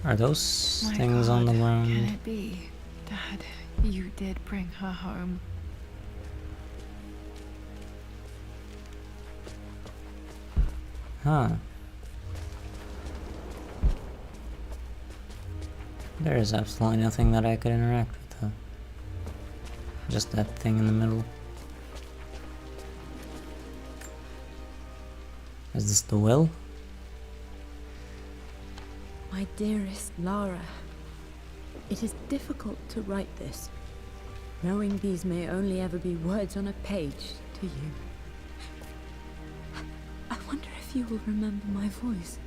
Are those My things on the God, ground? Can it be? Dad, you did bring her home. Huh. There is absolutely nothing that I could interact with, huh? Just that thing in the middle. Is this the will? My dearest Lara, it is difficult to write this, knowing these may only ever be words on a page to you. I wonder if you will remember my voice.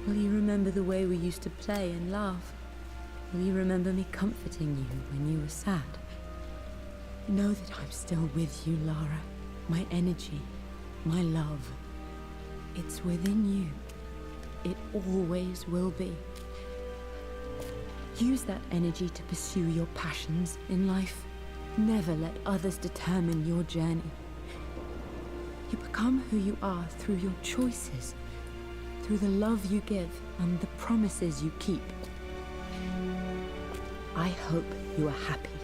Will you remember the way we used to play and laugh? Will you remember me comforting you when you were sad? Know that I'm still with you, Lara. My energy, my love. It's within you. It always will be. Use that energy to pursue your passions in life. Never let others determine your journey. You become who you are through your choices, through the love you give and the promises you keep. I hope you are happy,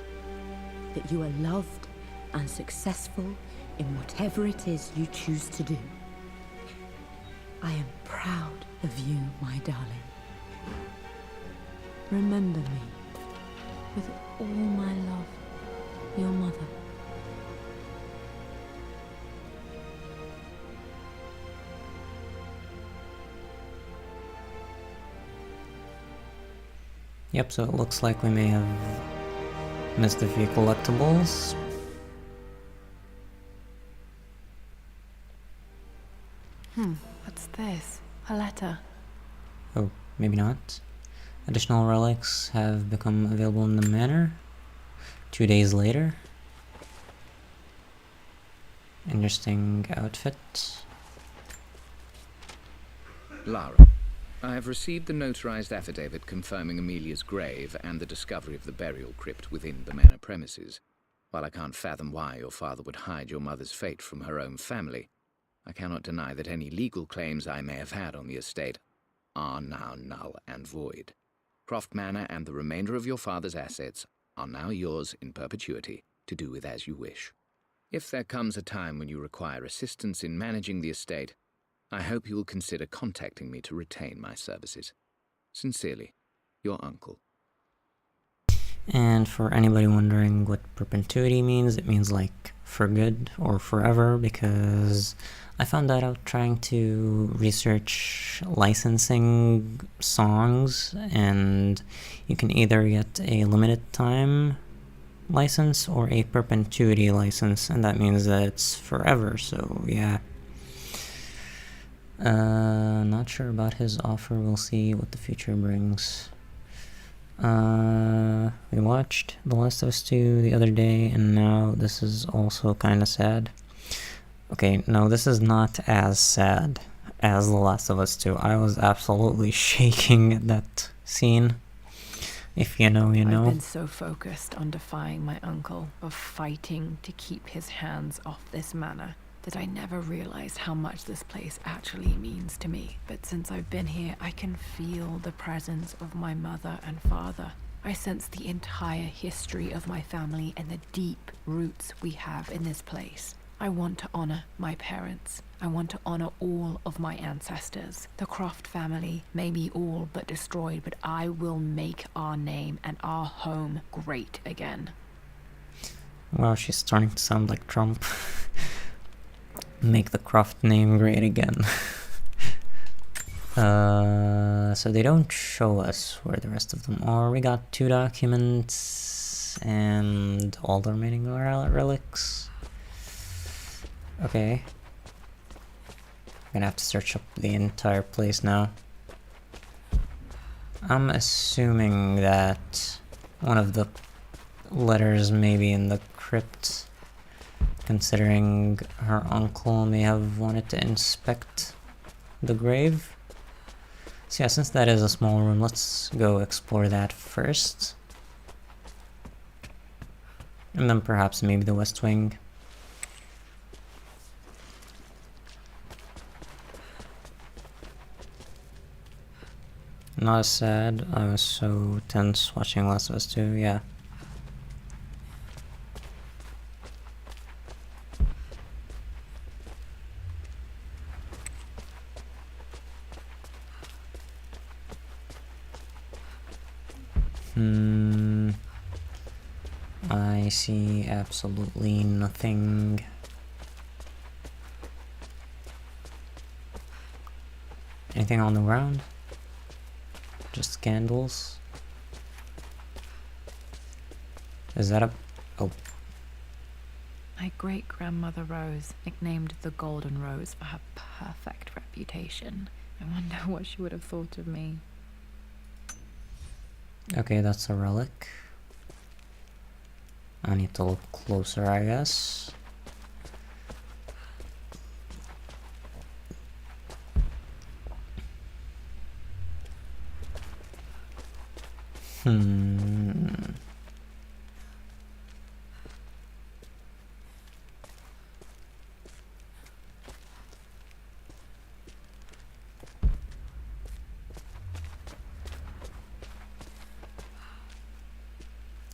that you are loved and successful in whatever it is you choose to do. I am proud of you, my darling. Remember me, with all my love, your mother. Yep, so it looks like we may have missed a few collectibles. What's this? A letter. Oh, maybe not. Additional relics have become available in the manor 2 days later. Interesting outfit. Lara, I have received the notarized affidavit confirming Amelia's grave and the discovery of the burial crypt within the manor premises. While I can't fathom why your father would hide your mother's fate from her own family, I cannot deny that any legal claims I may have had on the estate are now null and void. Croft Manor and the remainder of your father's assets are now yours in perpetuity to do with as you wish. If there comes a time when you require assistance in managing the estate, I hope you will consider contacting me to retain my services. Sincerely, your uncle. And for anybody wondering what perpetuity means, it means like for good or forever, because I found that out trying to research licensing songs, and you can either get a limited time license or a perpetuity license, and that means that it's forever, so yeah. Not sure about his offer, we'll see what the future brings. We watched The Last of Us 2 the other day, and now this is also kinda sad. Okay, no, this is not as sad as The Last of Us 2. I was absolutely shaking at that scene. If you know, you know. I've been so focused on defying my uncle, of fighting to keep his hands off this manor, that I never realized how much this place actually means to me. But since I've been here, I can feel the presence of my mother and father. I sense the entire history of my family and the deep roots we have in this place. I want to honor my parents. I want to honor all of my ancestors. The Croft family may be all but destroyed, but I will make our name and our home great again. Well, she's starting to sound like Trump. Make the Croft name great again. So they don't show us where the rest of them are. We got 2 documents and all the remaining relics. Okay. I'm gonna have to search up the entire place now. I'm assuming that one of the letters may be in the crypt, considering her uncle may have wanted to inspect the grave. So yeah, since that is a small room, let's go explore that first. And then perhaps maybe the West Wing. Not as sad. I was so tense watching Last of Us 2, yeah. I see absolutely nothing. Anything on the ground? Just candles? Is that a... oh. My great-grandmother Rose, nicknamed the Golden Rose for her perfect reputation. I wonder what she would have thought of me. Okay, that's a relic. I need to look closer, I guess.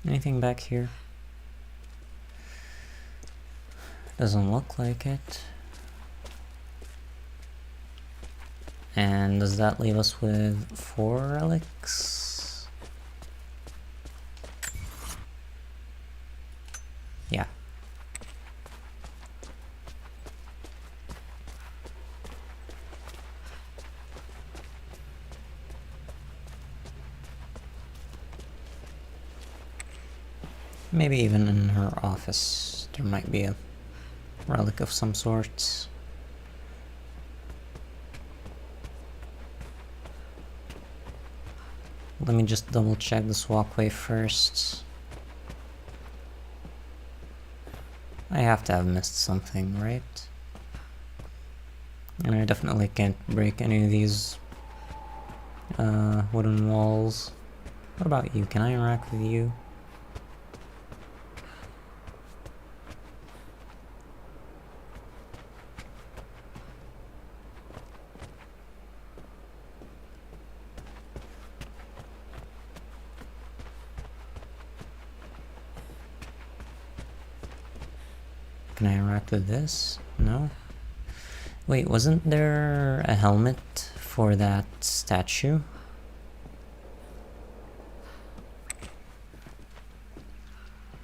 Anything back here? Doesn't look like it. And does that leave us with 4 relics? Yeah. Maybe even in her office there might be a relic of some sort. Let me just double check this walkway first. I have to have missed something, right? And I definitely can't break any of these wooden walls. What about you? Can I interact with you? Can I interact with this? No? Wait, wasn't there a helmet for that statue?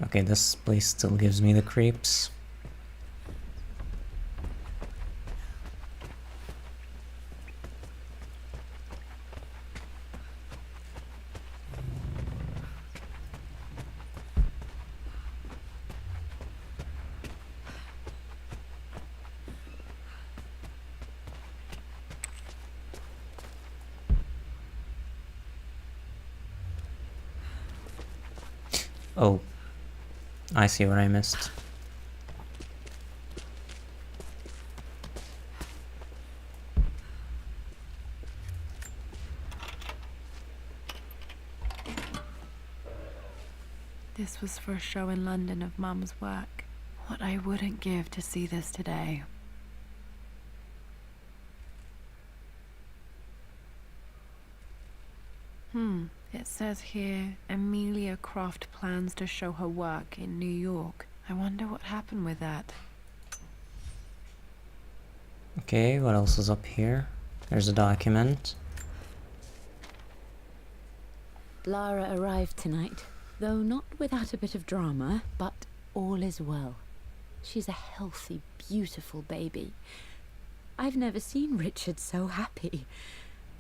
Okay, this place still gives me the creeps. Oh, I see what I missed. This was for a show in London of Mum's work. What I wouldn't give to see this today. It says here, Amelia Croft plans to show her work in New York. I wonder what happened with that. Okay, what else is up here? There's a document. Lara arrived tonight, though not without a bit of drama, but all is well. She's a healthy, beautiful baby. I've never seen Richard so happy.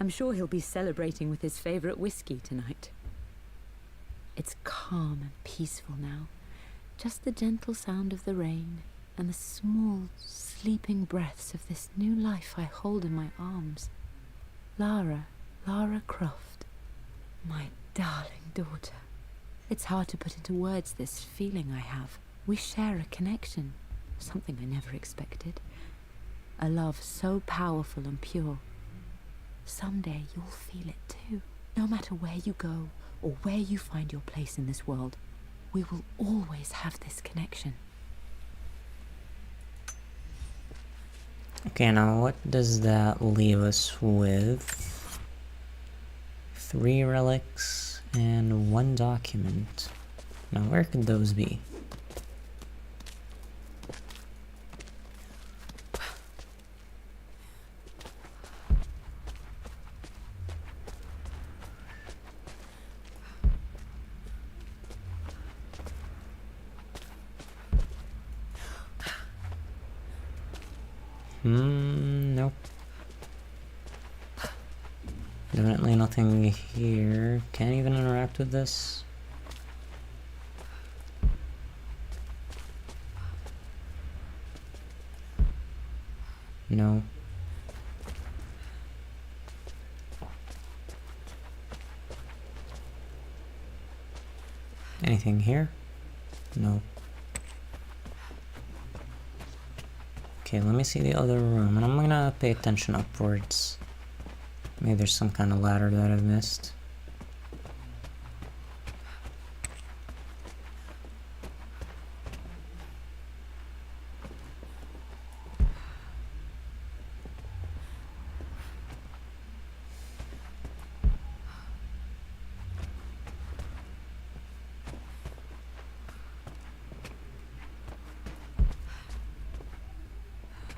I'm sure he'll be celebrating with his favourite whiskey tonight. It's calm and peaceful now. Just the gentle sound of the rain and the small, sleeping breaths of this new life I hold in my arms. Lara Croft, my darling daughter. It's hard to put into words this feeling I have. We share a connection, something I never expected. A love so powerful and pure. Someday you'll feel it too. No matter where you go or where you find your place in this world, we will always have this connection. Okay, now what does that leave us with? 3 relics and 1 document. Now where could those be? Nope. Definitely nothing here. Can't even interact with this. No. Anything here? No. Okay, let me see the other room, and I'm gonna pay attention upwards. Maybe there's some kind of ladder that I've missed.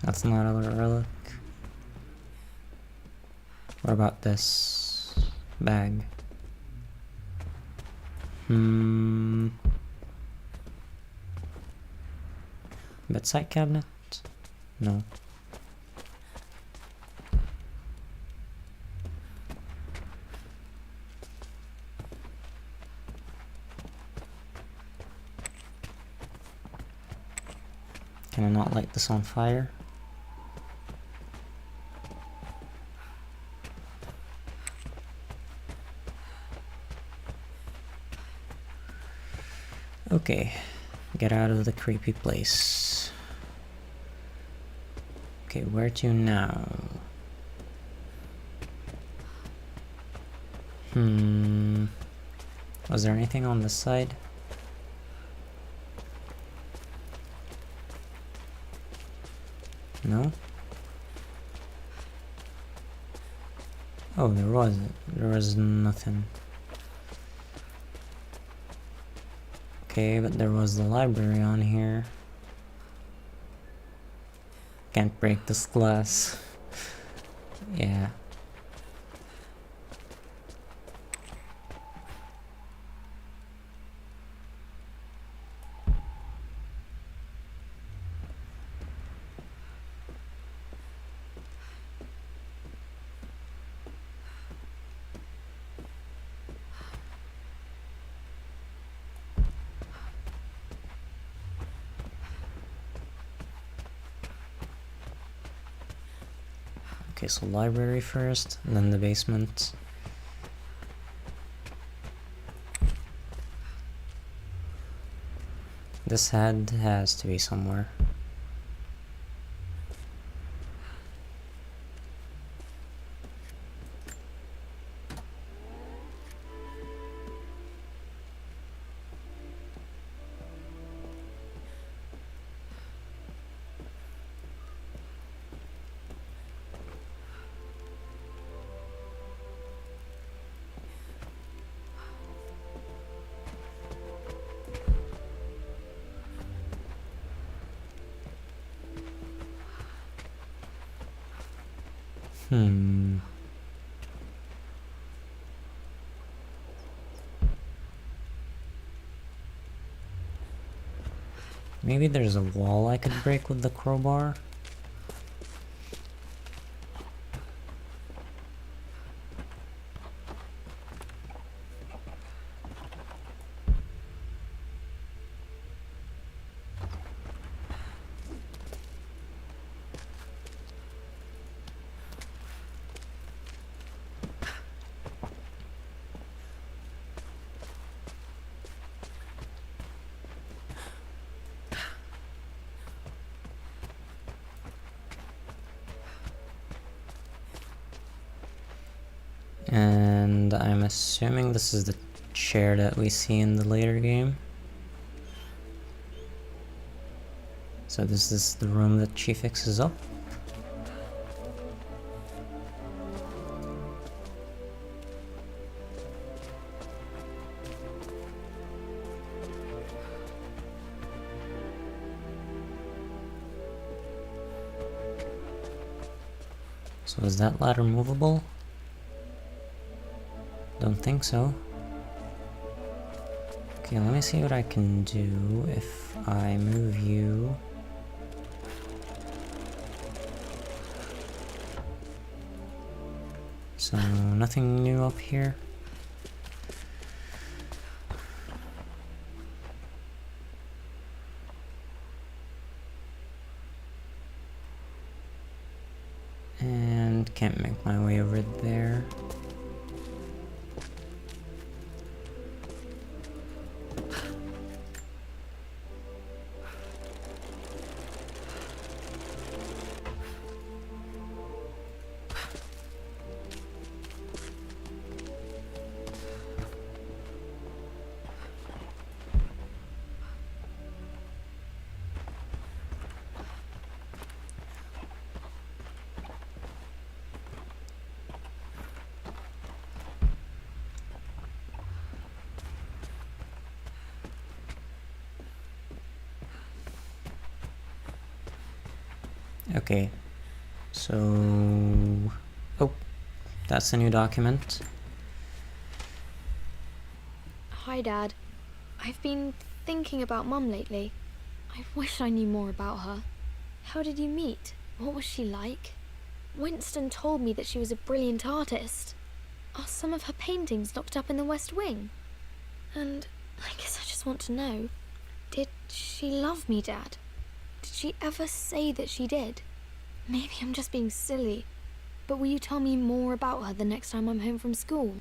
That's not a relic. What about this bag? Bedside cabinet? No. Can I not light this on fire? Okay, get out of the creepy place. Okay, where to now? Was there anything on this side? No? Oh, there was nothing. Okay, but there was the library on here. Can't break this glass. Yeah. Okay, so library first, and then the basement. This head has to be somewhere. Maybe there's a wall I could break with the crowbar? And I'm assuming this is the chair that we see in the later game. So this is the room that she fixes up. So is that ladder movable? Don't think so. Okay, let me see what I can do if I move you. So, nothing new up here. And can't make my way over there. Okay, so... oh, that's a new document. Hi, Dad. I've been thinking about Mum lately. I wish I knew more about her. How did you meet? What was she like? Winston told me that she was a brilliant artist. Are some of her paintings locked up in the West Wing? And I guess I just want to know, did she love me, Dad? Did she ever say that she did? Maybe I'm just being silly, but will you tell me more about her the next time I'm home from school?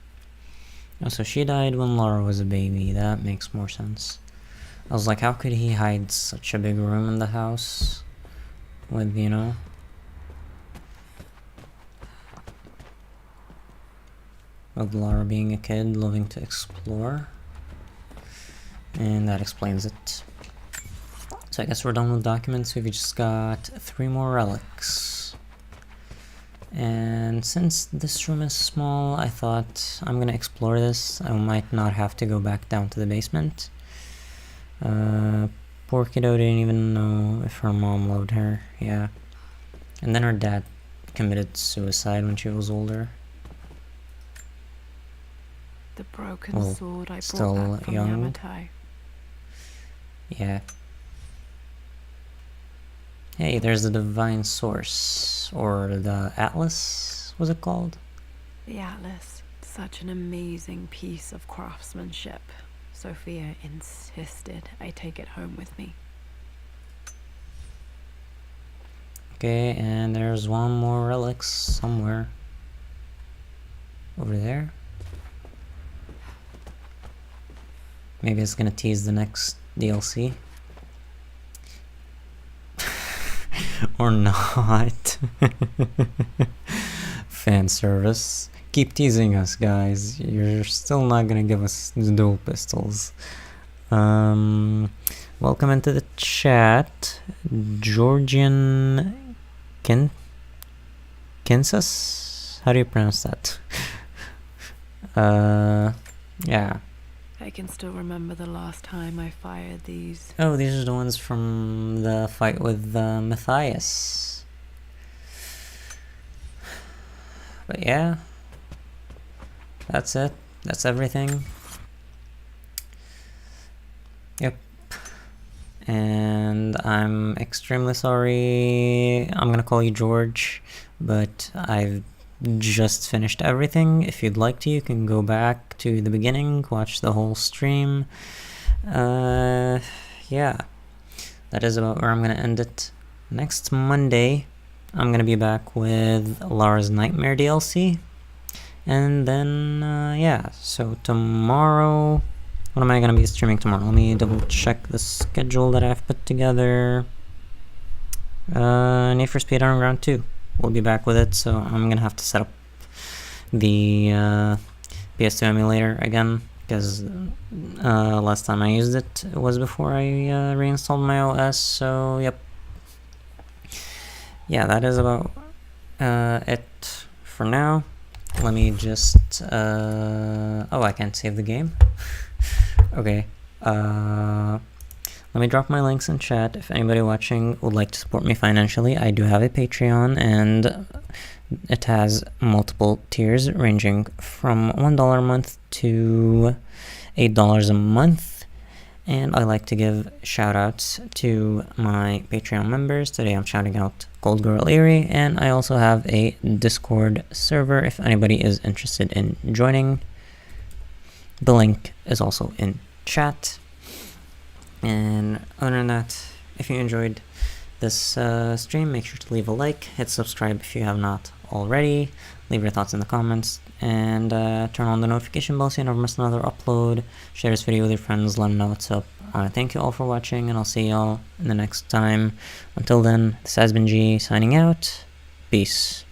Oh, so she died when Laura was a baby. That makes more sense. I was like, how could he hide such a big room in the house with, you know? With Laura being a kid, loving to explore. And that explains it. So I guess we're done with documents. We've just got 3 more relics. And since this room is small, I thought I'm gonna explore this. I might not have to go back down to the basement. Poor kiddo didn't even know if her mom loved her. Yeah. And then her dad committed suicide when she was older. The broken Well, sword I still brought back from young. Yamatai. Yeah. Hey, there's the Divine Source, or the Atlas, was it called? The Atlas. Such an amazing piece of craftsmanship. Sophia insisted I take it home with me. Okay, and there's one more relic somewhere. Over there. Maybe it's gonna tease the next DLC. Or not. Fan service. Keep teasing us, guys. You're still not gonna give us the dual pistols. Welcome into the chat. Georgian Kansas? How do you pronounce that? Yeah. I can still remember the last time I fired these. Oh, these are the ones from the fight with Matthias. But yeah, that's it. That's everything. Yep. And I'm extremely sorry. I'm gonna call you George, but I've just finished everything. If you'd like to, you can go back to the beginning, watch the whole stream. Yeah, that is about where I'm gonna end it. Next Monday, I'm gonna be back with Lara's Nightmare DLC. And then, yeah, so tomorrow, what am I gonna be streaming tomorrow? Let me double check the schedule that I've put together. Need for Speed Underground 2. We'll be back with it, so I'm gonna have to set up the PS2 emulator again, because last time I used it was before I reinstalled my OS, so yep. Yeah, that is about it for now. Let me just, oh, I can't save the game. Okay, let me drop my links in chat. If anybody watching would like to support me financially, I do have a Patreon, and it has multiple tiers ranging from $1 a month to $8 a month. And I like to give shout-outs to my Patreon members. Today I'm shouting out Gold Girl Eerie, and I also have a Discord server if anybody is interested in joining. The link is also in chat. And other than that, if you enjoyed this stream, make sure to leave a like, hit subscribe if you have not already, leave your thoughts in the comments, and turn on the notification bell so you never miss another upload. Share this video with your friends, let them know what's up. Thank you all for watching, and I'll see y'all in the next time. Until then, this has been G, signing out. Peace.